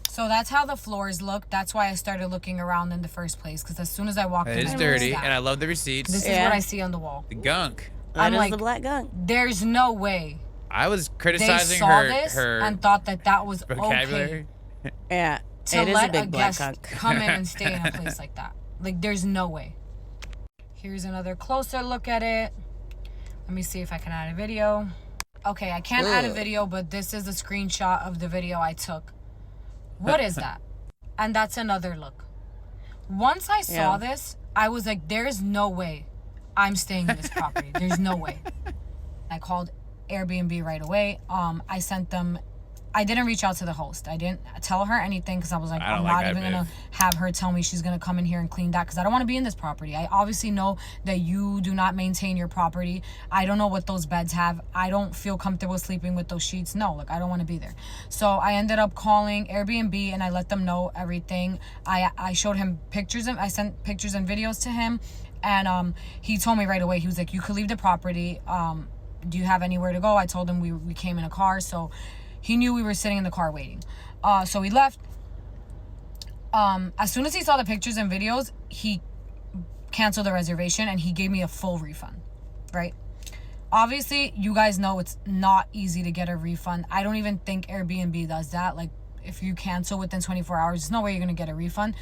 Speaker 8: So that's how the floors look. That's why I started looking around in the first place, because as soon as I walked in,
Speaker 2: It is
Speaker 8: I
Speaker 2: dirty,
Speaker 8: noticed that.
Speaker 2: and I love the receipts.
Speaker 8: This is
Speaker 1: Yeah.
Speaker 8: what I see on the wall.
Speaker 2: The gunk.
Speaker 1: That
Speaker 8: I'm
Speaker 1: is
Speaker 8: like,
Speaker 1: the black gunk.
Speaker 8: there's no way
Speaker 2: I was
Speaker 8: they
Speaker 2: criticizing
Speaker 8: saw this
Speaker 2: her
Speaker 8: and thought that was
Speaker 2: vocabulary.
Speaker 8: okay
Speaker 1: Yeah.
Speaker 8: to
Speaker 1: It is
Speaker 8: let
Speaker 1: a big black
Speaker 8: guest
Speaker 1: gunk.
Speaker 8: come in and stay in a place like that. Like, there's no way. Here's another closer look at it. Let me see if I can add a video. Okay, I can't add a video, but this is a screenshot of the video I took. What is that? And that's another look. Once I saw this, I was like, there's no way I'm staying in this property. There's no way. I called Airbnb right away. I sent them. I didn't reach out to the host. I didn't tell her anything because I was like,
Speaker 2: I don't
Speaker 8: I'm
Speaker 2: like
Speaker 8: not
Speaker 2: that
Speaker 8: even going to have her tell me she's going to come in here and clean that, because I don't want to be in this property. I obviously know that you do not maintain your property. I don't know what those beds have. I don't feel comfortable sleeping with those sheets. No, like, I don't want to be there. So I ended up calling Airbnb and I let them know everything. I showed him pictures. I sent pictures and videos to him. And he told me right away, he was like, you could leave the property. Do you have anywhere to go? I told him we came in a car. So he knew we were sitting in the car waiting. So we left. As soon as he saw the pictures and videos, he canceled the reservation and he gave me a full refund, right? Obviously, you guys know it's not easy to get a refund. I don't even think Airbnb does that. Like, if you cancel within 24 hours, there's no way you're going to get a refund.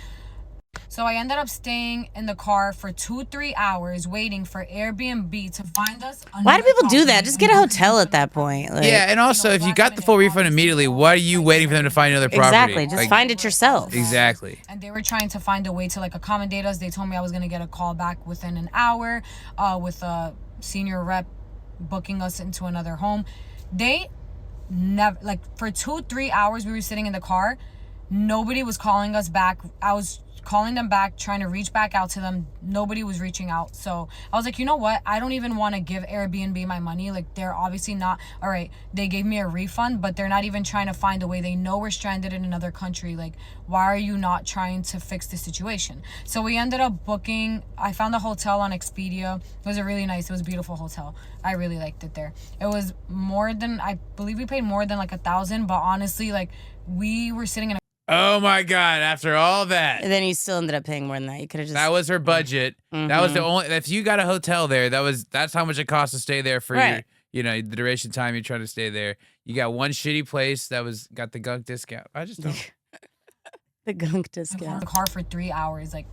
Speaker 8: So I ended up staying in the car for 2-3 hours waiting for Airbnb to find us.
Speaker 1: Why do people do that? Just get a hotel at that point. Like,
Speaker 2: Yeah, and also if you got the full refund immediately, why are you waiting for them to find another property?
Speaker 1: exactly. Just find it yourself.
Speaker 2: Exactly.
Speaker 8: And they were trying to find a way to like accommodate us. They told me I was gonna get a call back within an hour, with a senior rep booking us into another home. They never, like, for 2-3 hours we were sitting in the car. Nobody was calling us back. I was calling them back, trying to reach back out to them. Nobody was reaching out. So I was like, you know what? I don't even want to give Airbnb my money. Like, they're obviously not, all right, they gave me a refund, but they're not even trying to find a way. They know we're stranded in another country. Like, why are you not trying to fix the situation? So we ended up booking, I found a hotel on Expedia. It was a really nice, it was a beautiful hotel. I really liked it there. It was more than, I believe we paid more than like $1,000, but honestly, like, we were sitting in a
Speaker 2: Oh my God! After all that,
Speaker 1: And then you still ended up paying more than that. You could have just.
Speaker 2: that was her budget. That was the only. If you got a hotel there, that's how much it costs to stay there for
Speaker 1: Right.
Speaker 2: the duration of time you're trying to stay there. You got one shitty place that got the gunk discount. I just don't.
Speaker 1: the gunk
Speaker 8: the
Speaker 1: discount.
Speaker 8: car for 3 hours. Like,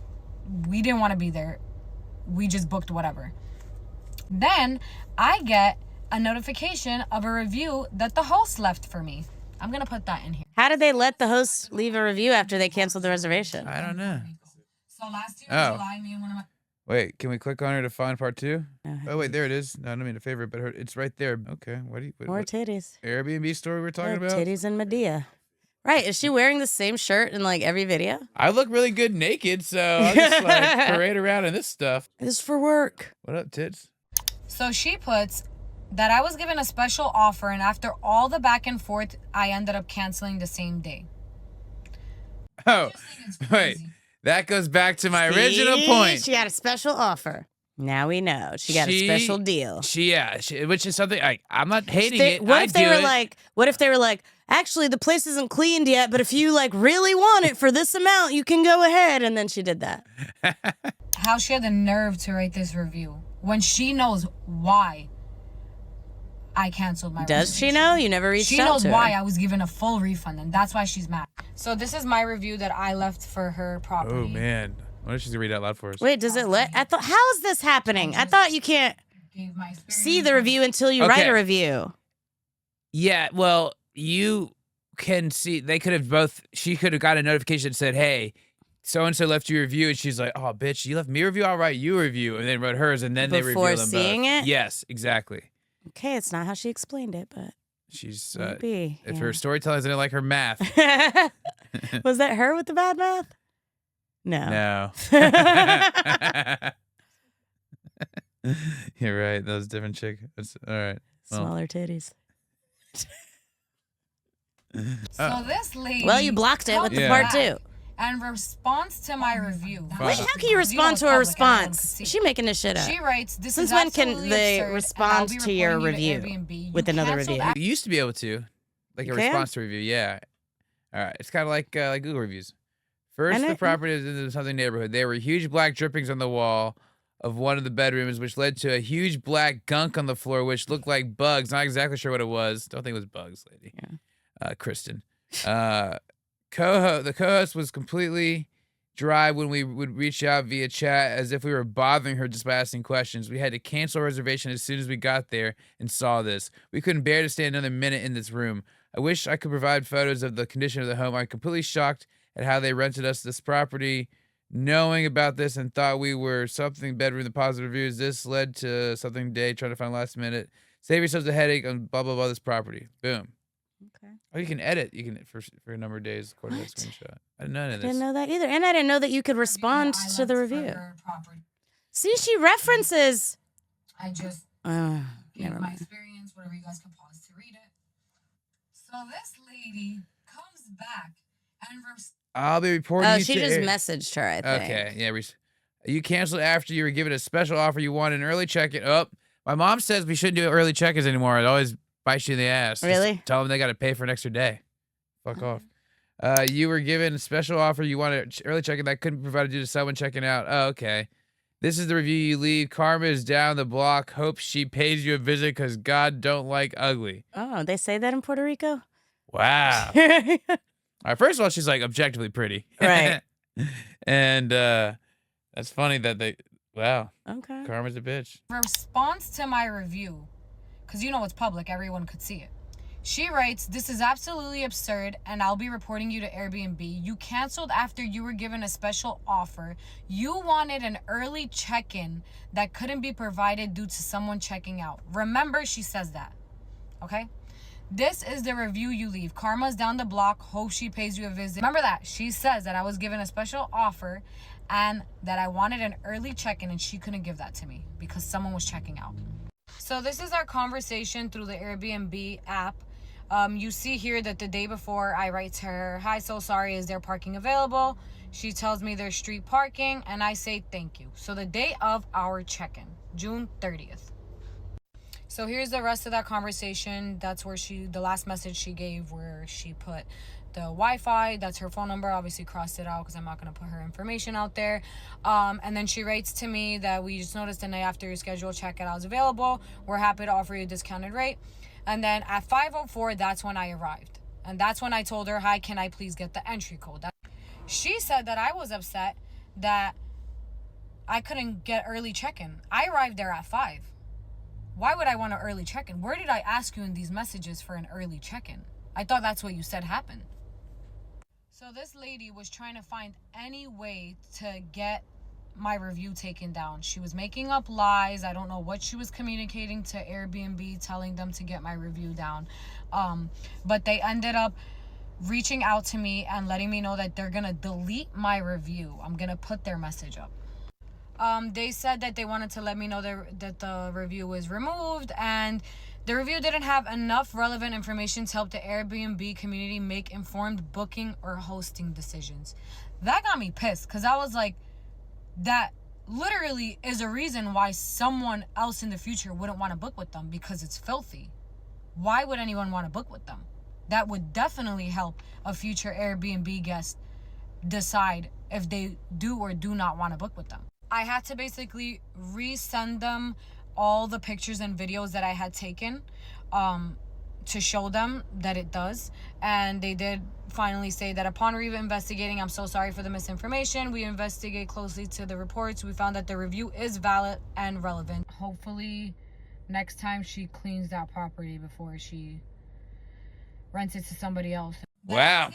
Speaker 8: we didn't want to be there. We just booked whatever. Then I get a notification of a review that the host left for me. I'm gonna put that in here.
Speaker 1: How did they let the host leave a review after they canceled the reservation?
Speaker 2: I don't know.
Speaker 8: So last year,
Speaker 2: Oh.
Speaker 8: July, me and one of my
Speaker 2: Wait, can we click on her to find part 2?
Speaker 1: Uh-huh.
Speaker 2: Oh wait, there it is. No, I don't mean a favorite, but it's right there. Okay, what
Speaker 1: More titties.
Speaker 2: Airbnb story we're talking
Speaker 1: Yeah,
Speaker 2: about?
Speaker 1: titties and Medea. Right. Is she wearing the same shirt in like every video?
Speaker 2: I look really good naked, so I'll just like parade around in this stuff.
Speaker 1: It's for work.
Speaker 2: What up, tits?
Speaker 8: So she puts that I was given a special offer, and after all the back and forth, I ended up canceling the same day.
Speaker 2: Oh, wait. That goes back to my original
Speaker 1: See?
Speaker 2: point.
Speaker 1: She got a special offer. Now we know. She got a special deal.
Speaker 2: Which is something I'm not hating it.
Speaker 1: What if they were like, actually the place isn't cleaned yet, but if you like really want it for this amount, you can go ahead. And then she did that.
Speaker 8: How she had the nerve to write this review when she knows why I canceled my
Speaker 1: Does she
Speaker 8: reservation.
Speaker 1: know? You never reached
Speaker 8: She
Speaker 1: out
Speaker 8: knows
Speaker 1: to her.
Speaker 8: why I was given a full refund, and that's why she's mad. So this is my review that I left for her property.
Speaker 2: Oh man, what if she's gonna read out loud for us?
Speaker 1: Wait, does it let? I thought, how is this happening? I thought you can't
Speaker 8: Gave my experience.
Speaker 1: see the review until you write a review.
Speaker 2: Yeah, well, you can see. They could have both. She could have got a notification that said, "Hey, so and so left you a review," and she's like, "Oh, bitch, you left me a review. I'll write you a review," and then wrote hers, and then they
Speaker 1: Before
Speaker 2: reveal them
Speaker 1: seeing
Speaker 2: both.
Speaker 1: it?
Speaker 2: Yes, exactly.
Speaker 1: Okay, it's not how she explained it, but
Speaker 2: She's
Speaker 1: maybe.
Speaker 2: if her storytelling didn't like her math.
Speaker 1: Was that her with the bad math? No.
Speaker 2: No. You're right. That was a different chick. That's all right. Well.
Speaker 1: Smaller titties.
Speaker 8: So this lady.
Speaker 1: Well, you blocked it with the
Speaker 2: Yeah.
Speaker 1: part 2.
Speaker 8: And response to my review.
Speaker 2: Fine.
Speaker 1: Wait, how can you respond to a response? Is she making this shit up?
Speaker 8: She writes, "This
Speaker 1: Since
Speaker 8: is
Speaker 1: when can
Speaker 8: absolutely
Speaker 1: they
Speaker 8: absurd,
Speaker 1: respond
Speaker 8: and I'll be
Speaker 1: to your
Speaker 8: reporting you
Speaker 1: review
Speaker 8: Airbnb. You
Speaker 1: with another
Speaker 8: canceled
Speaker 1: review?
Speaker 2: You used to be able to, like
Speaker 1: You
Speaker 2: a
Speaker 1: can?
Speaker 2: response to review. Yeah. All right. It's kind of like Google reviews. First, the property is in the something neighborhood. There were huge black drippings on the wall of one of the bedrooms, which led to a huge black gunk on the floor, which looked like bugs. Not exactly sure what it was. Don't think it was bugs, lady.
Speaker 1: Yeah.
Speaker 2: Kristen. The co-host was completely dry when we would reach out via chat, as if we were bothering her just by asking questions. We had to cancel our reservation as soon as we got there and saw this. We couldn't bear to stay another minute in this room. I wish I could provide photos of the condition of the home. I'm completely shocked at how they rented us this property, knowing about this, and thought we were something better in the positive reviews. This led to something today, trying to find last minute. Save yourselves a headache on blah, blah, blah, this property. Boom.
Speaker 1: Okay.
Speaker 2: Oh, you can edit. You can for a number of days according to that screenshot. I didn't know any
Speaker 1: I
Speaker 2: of this.
Speaker 1: didn't know that either. And I didn't know that you could respond
Speaker 8: I
Speaker 1: to the
Speaker 8: left for
Speaker 1: review.
Speaker 8: her property.
Speaker 1: See, she references.
Speaker 8: I just
Speaker 1: Never
Speaker 8: gave my
Speaker 1: mind.
Speaker 8: experience, whatever you guys can pause to read it. So this lady comes back and
Speaker 2: I'll be reporting
Speaker 1: Oh,
Speaker 2: you
Speaker 1: she
Speaker 2: to
Speaker 1: just
Speaker 2: Air-
Speaker 1: messaged her, I think.
Speaker 2: Okay, yeah. You canceled after you were given a special offer. You wanted an early check-in. Oh, my mom says we shouldn't do early check-ins anymore. It always bites you in the ass.
Speaker 1: Really?
Speaker 2: Just tell them they got to pay for an extra day. Fuck off. You were given a special offer. You wanted early check-in that couldn't be provided due to someone checking out. Oh, okay. This is the review you leave. Karma is down the block. Hope she pays you a visit because God don't like ugly.
Speaker 1: Oh, they say that in Puerto Rico?
Speaker 2: Wow. All right, first of all, she's like objectively pretty.
Speaker 1: Right.
Speaker 2: And that's funny that wow.
Speaker 1: Okay.
Speaker 2: Karma's a bitch.
Speaker 8: Response to my review, because you know it's public, everyone could see it. She writes, "This is absolutely absurd and I'll be reporting you to Airbnb. You canceled after you were given a special offer. You wanted an early check-in that couldn't be provided due to someone checking out." Remember, she says that. Okay? "This is the review you leave. Karma's down the block. Hope she pays you a visit." Remember that. She says that I was given a special offer and that I wanted an early check-in and she couldn't give that to me because someone was checking out. So this is our conversation through the Airbnb app. You see here that the day before I write to her, "Hi, so sorry, is there parking available?" She tells me there's street parking and I say thank you. So the day of our check-in, June 30th. So here's the rest of that conversation. That's where the last message she gave, where she put the Wi-Fi, that's her phone number, obviously crossed it out because I'm not going to put her information out there. And then she writes to me that "We just noticed the night after your scheduled checkout is available. We're happy to offer you a discounted rate." And then at 5:04, that's when I arrived. And that's when I told her, "Hi, can I please get the entry code?" She said that I was upset that I couldn't get early check-in. I arrived there at 5. Why would I want an early check-in? Where did I ask you in these messages for an early check-in? I thought that's what you said happened. So this lady was trying to find any way to get my review taken down. She was making up lies. I don't know what she was communicating to Airbnb, telling them to get my review down. But they ended up reaching out to me and letting me know that they're gonna delete my review. I'm gonna put their message up. They said that they wanted to let me know that the review was removed and the review didn't have enough relevant information to help the Airbnb community make informed booking or hosting decisions. That got me pissed because I was like, that literally is a reason why someone else in the future wouldn't want to book with them, because it's filthy. Why would anyone want to book with them? That would definitely help a future Airbnb guest decide if they do or do not want to book with them. I had to basically resend them all the pictures and videos that I had taken to show them that it does. And they did finally say that upon investigating, "I'm so sorry for the misinformation. We investigate closely to the reports. We found that the review is valid and relevant." Hopefully next time she cleans that property before she rents it to somebody else.
Speaker 2: Wow.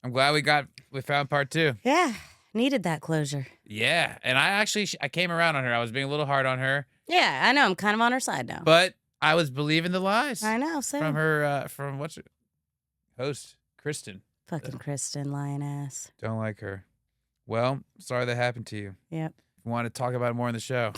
Speaker 2: I'm glad we found part 2.
Speaker 1: Yeah. Needed that closure.
Speaker 2: Yeah. And I came around on her. I was being a little hard on her.
Speaker 1: Yeah, I know. I'm kind of on her side now.
Speaker 2: But I was believing the lies.
Speaker 1: I know, same.
Speaker 2: From her, from what's her host, Kristen.
Speaker 1: Fucking Kristen, lying ass.
Speaker 2: Don't like her. Well, sorry that happened to you.
Speaker 1: Yep.
Speaker 2: If you want to talk about it more in the show.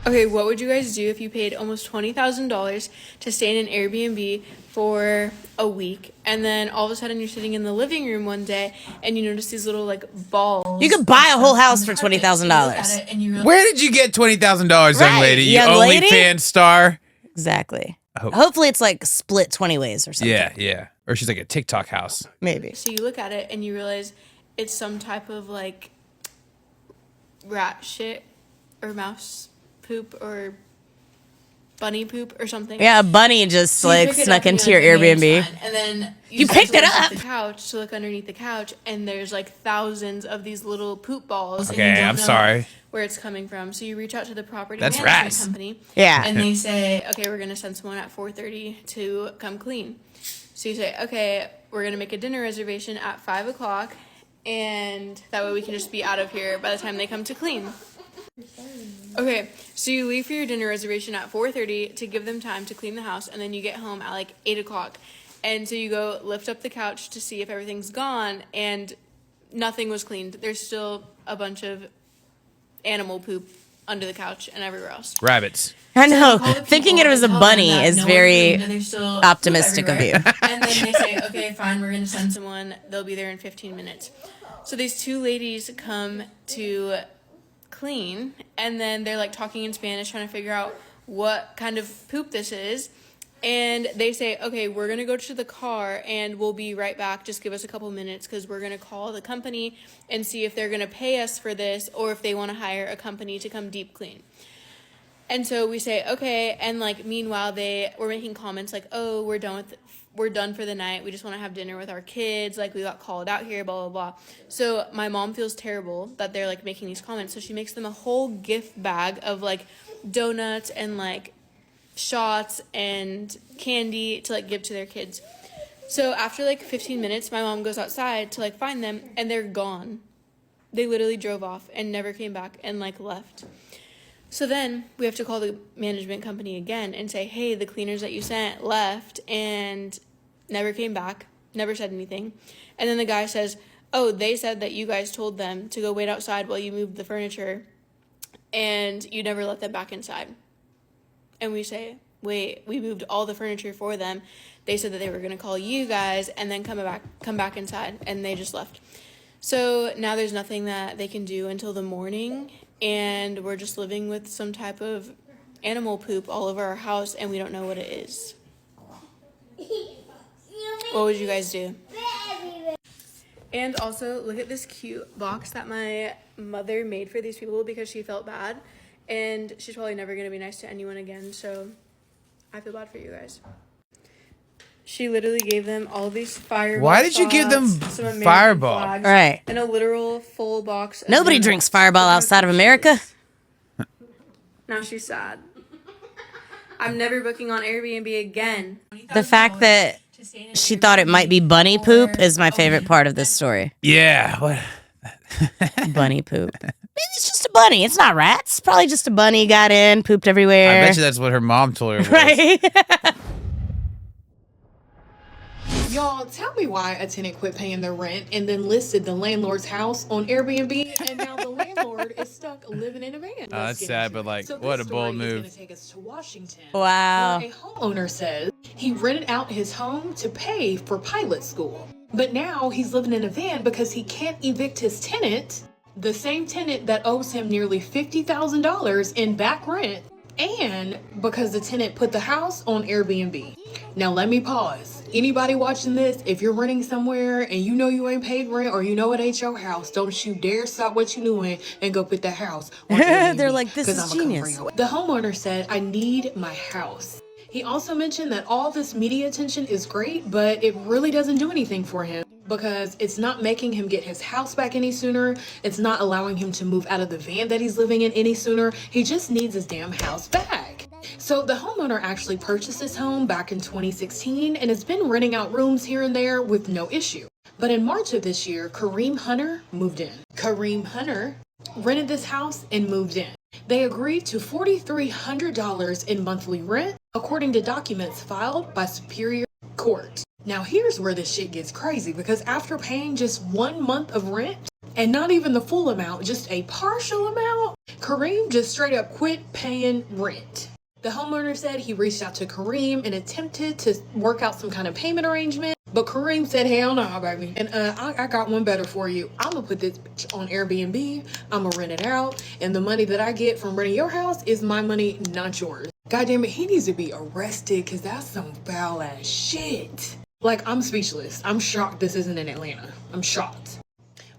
Speaker 6: Okay, what would you guys do if you paid almost $20,000 to stay in an Airbnb for a week, and then all of a sudden you're sitting in the living room one day and you notice these little like balls?
Speaker 1: You could buy a whole house for $20,000.
Speaker 2: Where did you get $20,000, young lady? You
Speaker 1: young lady?
Speaker 2: OnlyFans star?
Speaker 1: Exactly. Hopefully it's like split 20 ways or something.
Speaker 2: Yeah, yeah. Or she's like a TikTok house.
Speaker 1: Maybe.
Speaker 6: So you look at it and you realize it's some type of like rat shit or mouse poop or bunny poop or something.
Speaker 1: Yeah, a bunny just
Speaker 6: So you
Speaker 1: like
Speaker 6: pick it
Speaker 1: snuck
Speaker 6: up and
Speaker 1: into
Speaker 6: you're
Speaker 1: your
Speaker 6: like, okay,
Speaker 1: Airbnb.
Speaker 6: it's fine. And then
Speaker 1: You
Speaker 6: start
Speaker 1: picked
Speaker 6: to
Speaker 1: it
Speaker 6: look
Speaker 1: up.
Speaker 6: at the couch to look underneath the couch, and there's like thousands of these little poop balls. and
Speaker 2: Okay,
Speaker 6: you don't
Speaker 2: I'm
Speaker 6: know
Speaker 2: sorry.
Speaker 6: Where it's coming from. So you reach out to the property
Speaker 2: That's
Speaker 6: management
Speaker 2: rats.
Speaker 6: company.
Speaker 1: Yeah.
Speaker 6: And they say, okay, we're gonna send someone at 4:30 to come clean. So you say, okay, we're gonna make a dinner reservation at 5 o'clock, and that way we can just be out of here by the time they come to clean. Okay, so you leave for your dinner reservation at 4:30 to give them time to clean the house, and then you get home at like 8 o'clock. And so you go lift up the couch to see if everything's gone, and nothing was cleaned. There's still a bunch of animal poop under the couch and everywhere else.
Speaker 2: Rabbits.
Speaker 1: I know.
Speaker 6: Call the people
Speaker 1: Thinking it was a
Speaker 6: and tell
Speaker 1: bunny
Speaker 6: them that
Speaker 1: is
Speaker 6: no
Speaker 1: very
Speaker 6: one's cleaned and there's still poop
Speaker 1: optimistic of you.
Speaker 6: everywhere. And then they say, okay, fine, we're going to send someone. They'll be there in 15 minutes. So these two ladies come to clean, and then they're like talking in Spanish, trying to figure out what kind of poop this is. And they say, okay, we're going to go to the car and we'll be right back. Just give us a couple minutes because we're going to call the company and see if they're going to pay us for this or if they want to hire a company to come deep clean.
Speaker 9: And so we say, okay. And like, meanwhile, they were making comments like, oh, we're done for the night. We just want to have dinner with our kids. Like, we got called out here, blah, blah, blah. So my mom feels terrible that they're like making these comments. So she makes them a whole gift bag of like donuts and like shots and candy to like give to their kids. So after like 15 minutes, my mom goes outside to like find them, and they're gone. They literally drove off and never came back and like left. So then we have to call the management company again and say, hey, the cleaners that you sent left and never came back, never said anything. And then the guy says, oh, they said that you guys told them to go wait outside while you moved the furniture and you never let them back inside. And we say, wait, we moved all the furniture for them. They said that they were going to call you guys and then come back inside, and they just left. So now there's nothing that they can do until the morning, and we're just living with some type of animal poop all over our house, and we don't know what it is. What would you guys do? And also, look at this cute box that my mother made for these people because she felt bad, and she's probably never going to be nice to anyone again, so I feel bad for you guys. She literally gave them all these fireballs.
Speaker 2: Why did you give them Fireball?
Speaker 1: All right.
Speaker 9: And a literal full box.
Speaker 1: Nobody drinks Fireball outside of America.
Speaker 9: Now she's sad. I'm never booking on Airbnb again.
Speaker 1: The fact that she thought it might be bunny poop is my favorite part of this story.
Speaker 2: Yeah. What?
Speaker 1: Bunny poop. Maybe it's just a bunny. It's not rats. Probably just a bunny got in, pooped everywhere.
Speaker 2: I bet you that's what her mom told her it was.
Speaker 1: Right?
Speaker 10: Y'all, tell me why a tenant quit paying their rent and then listed the landlord's house on Airbnb, and now the landlord is stuck living in a van.
Speaker 2: That's sad, but like, what a bold move.
Speaker 10: Is gonna take us to Washington.
Speaker 1: Wow.
Speaker 10: Where a homeowner says he rented out his home to pay for pilot school, but now he's living in a van because he can't evict his tenant, the same tenant that owes him nearly $50,000 in back rent, and because the tenant put the house on Airbnb. Now let me pause. Anybody watching this, if you're renting somewhere and you know you ain't paid rent or you know it ain't your house, don't you dare stop what you're doing and go put the house on Airbnb.
Speaker 1: They're like, this is genius.
Speaker 10: The homeowner said, I need my house. He also mentioned that all this media attention is great, but it really doesn't do anything for him because it's not making him get his house back any sooner. It's not allowing him to move out of the van that he's living in any sooner. He just needs his damn house back. So the homeowner actually purchased this home back in 2016 and has been renting out rooms here and there with no issue. But in March of this year, Kareem Hunter moved in. Kareem Hunter rented this house and moved in. They agreed to $4,300 in monthly rent, according to documents filed by Superior Court. Now here's where this shit gets crazy, because after paying just 1 month of rent, and not even the full amount, just a partial amount, Kareem just straight up quit paying rent. The homeowner said he reached out to Kareem and attempted to work out some kind of payment arrangement, but Kareem said, hell no, baby. And I got one better for you. I'm gonna put this bitch on Airbnb, I'm gonna rent it out, and the money that I get from renting your house is my money, not yours. God damn it, he needs to be arrested, because that's some foul ass shit. Like, I'm speechless. I'm shocked this isn't in Atlanta. I'm shocked.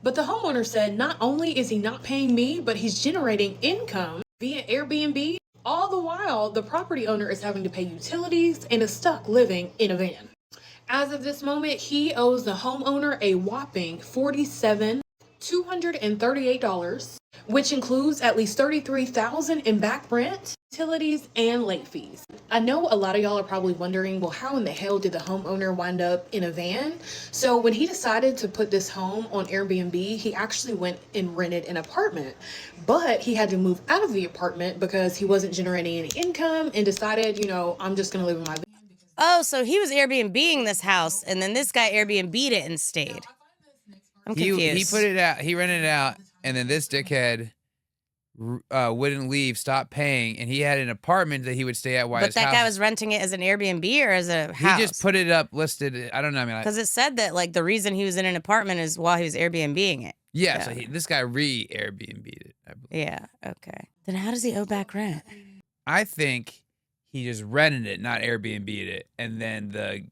Speaker 10: But the homeowner said not only is he not paying me, but he's generating income via Airbnb. All the while, the property owner is having to pay utilities and is stuck living in a van. As of this moment, he owes the homeowner a whopping $47,238, which includes at least $33,000 in back rent, utilities, and late fees. I know a lot of y'all are probably wondering, well, how in the hell did the homeowner wind up in a van? So when he decided to put this home on Airbnb, he actually went and rented an apartment, but he had to move out of the apartment because he wasn't generating any income and decided, you know, I'm just gonna live in my van.
Speaker 1: Oh, so he was Airbnb-ing this house, and then this guy Airbnb'd it and stayed. I'm confused.
Speaker 2: He put it out. He rented it out, and then this dickhead wouldn't leave, stopped paying, and he had an apartment that he would stay at while his
Speaker 1: But that
Speaker 2: house.
Speaker 1: guy was renting it as an Airbnb or as a house?
Speaker 2: He just put it up, listed. I don't know. I mean,
Speaker 1: because it said that like the reason he was in an apartment is while he was Airbnb-ing it.
Speaker 2: yeah. So this guy Airbnb'd it. I believe.
Speaker 1: Yeah. Okay. Then how does he owe back rent?
Speaker 2: I think he just rented it, not Airbnb'd it, and then the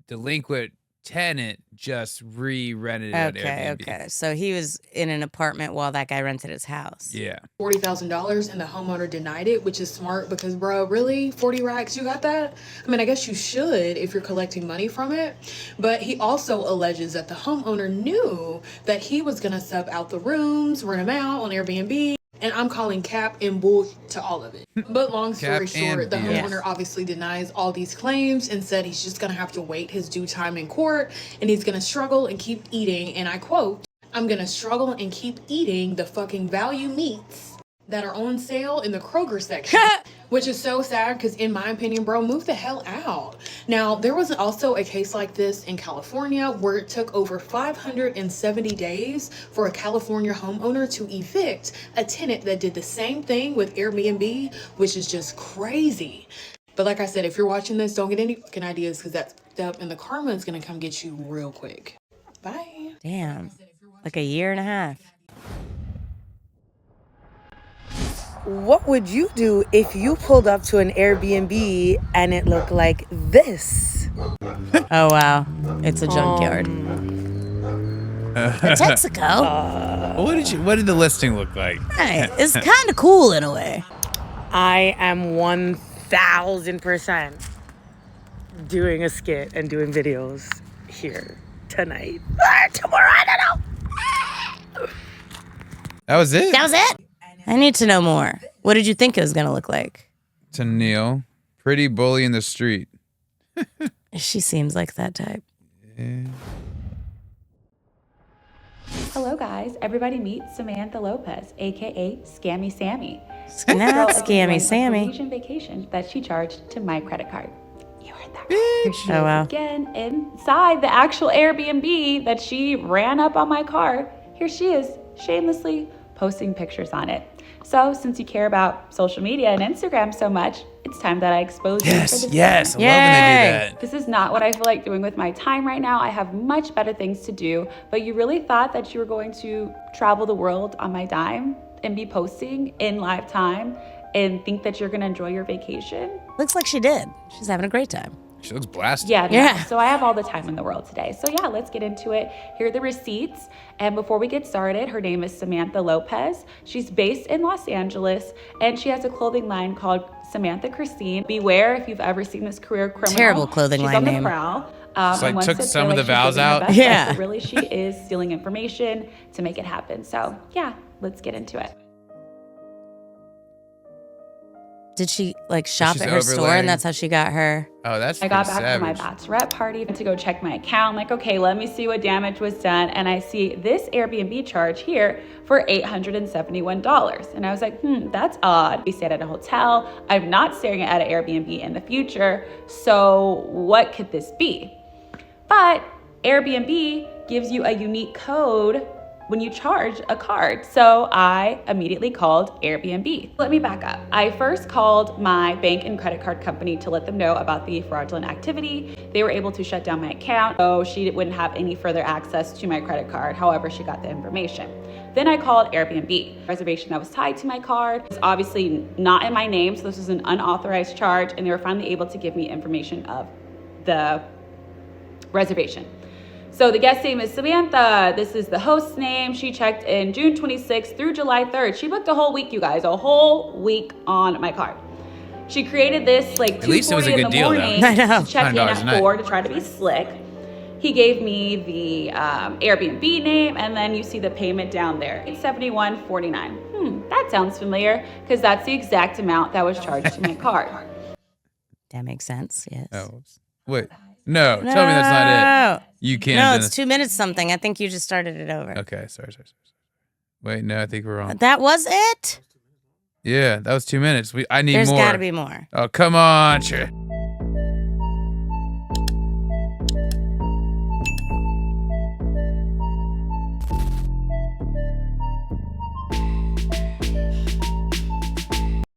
Speaker 2: delinquent tenant just re-rented it on Airbnb.
Speaker 1: Okay. So he was in an apartment while that guy rented his house.
Speaker 2: Yeah.
Speaker 10: $40,000 and the homeowner denied it, which is smart because, bro, really? 40 racks? You got that? I mean, I guess you should if you're collecting money from it. But he also alleges that the homeowner knew that he was going to sub out the rooms, rent them out on Airbnb. And I'm calling cap and bull to all of it. But long story short, the homeowner obviously denies all these claims and said he's just going to have to wait his due time in court and he's going to struggle and keep eating. And I quote, "I'm going to struggle and keep eating the fucking value meats that are on sale in the Kroger section." Which is so sad because in my opinion, bro, move the hell out. Now, there was also a case like this in California where it took over 570 days for a California homeowner to evict a tenant that did the same thing with Airbnb, which is just crazy. But like I said, if you're watching this, don't get any fucking ideas because that's up and the karma is going to come get you real quick. Bye.
Speaker 1: Damn. Like a year and a half.
Speaker 11: What would you do if you pulled up to an Airbnb and it looked like this?
Speaker 1: Oh, wow. It's a junkyard. A Texaco.
Speaker 2: What did the listing look like?
Speaker 1: Hey, it's kind of cool in a way.
Speaker 11: I am 1000% doing a skit and doing videos here tonight. Or tomorrow, I don't know.
Speaker 2: That was it?
Speaker 1: That was it? I need to know more. What did you think it was going to look like?
Speaker 2: To Neil, pretty bully in the street.
Speaker 1: She seems like that type.
Speaker 2: Yeah.
Speaker 12: Hello, guys. Everybody meet Samantha Lopez, aka Scammy Sammy.
Speaker 1: Not Scammy Sammy.
Speaker 12: Vacation vacation that she charged to my credit card. You heard that right. Here she
Speaker 1: Oh, wow.
Speaker 12: is again inside the actual Airbnb that she ran up on my card. Here she is, shamelessly posting pictures on it. So, since you care about social media and Instagram so much, it's time that I expose you for this.
Speaker 2: Yes, I love when they do that.
Speaker 12: This is not what I feel like doing with my time right now. I have much better things to do, but you really thought that you were going to travel the world on my dime and be posting in live time and think that you're going to enjoy your vacation?
Speaker 1: Looks like she did. She's having a great time.
Speaker 2: She looks blasted.
Speaker 12: Yeah, no. So I have all the time in the world today. So yeah, let's get into it. Here are the receipts. And before we get started, her name is Samantha Lopez. She's based in Los Angeles, and she has a clothing line called Samantha Christine. Beware if you've ever seen this career criminal.
Speaker 1: Terrible clothing line name.
Speaker 12: She's on the prowl.
Speaker 2: Just like took some of the
Speaker 12: she's
Speaker 2: vows
Speaker 12: giving her
Speaker 2: out.
Speaker 12: best,
Speaker 1: Yeah.
Speaker 12: but really, she is stealing information to make it happen. So yeah, let's get into it.
Speaker 1: Did she like shop
Speaker 2: She's
Speaker 1: at her store
Speaker 2: overlaying.
Speaker 1: and that's how she got her?
Speaker 2: Oh, that's
Speaker 12: I got
Speaker 2: pretty
Speaker 12: back from my
Speaker 2: savage.
Speaker 12: bachelorette party to go check my account. I'm like, okay, let me see what damage was done. And I see this Airbnb charge here for $871. And I was like, that's odd. We stayed at a hotel. I'm not staying at an Airbnb in the future. So what could this be? But Airbnb gives you a unique code when you charge a card. So I immediately called Airbnb. Let me back up. I first called my bank and credit card company to let them know about the fraudulent activity. They were able to shut down my account, so she wouldn't have any further access to my credit card. However, she got the information. Then I called Airbnb. Reservation that was tied to my card was obviously not in my name, so this was an unauthorized charge, and they were finally able to give me information of the reservation. So the guest name is Samantha. This is the host's name. She checked in June 26th through July 3rd. She booked a whole week, you guys, a whole week on my card. She created this like
Speaker 2: At least it was a
Speaker 12: 2:40 in
Speaker 2: good
Speaker 12: the
Speaker 2: deal,
Speaker 12: morning
Speaker 2: though.
Speaker 12: to check in
Speaker 2: $100 a
Speaker 12: at
Speaker 2: night.
Speaker 12: 4 to try to be slick. He gave me the Airbnb name, and then you see the payment down there, $871.49. That sounds familiar because that's the exact amount that was charged to my card.
Speaker 1: That makes sense, yes.
Speaker 2: Oh, wait. No, tell me that's not it. You can't.
Speaker 1: No, it's 2 minutes something. I think you just started it over.
Speaker 2: Okay, sorry. Wait, no, I think we're wrong.
Speaker 1: That was it?
Speaker 2: Yeah, that was 2 minutes. I need
Speaker 1: There's
Speaker 2: more.
Speaker 1: got to be more.
Speaker 2: Oh, come on. Sure.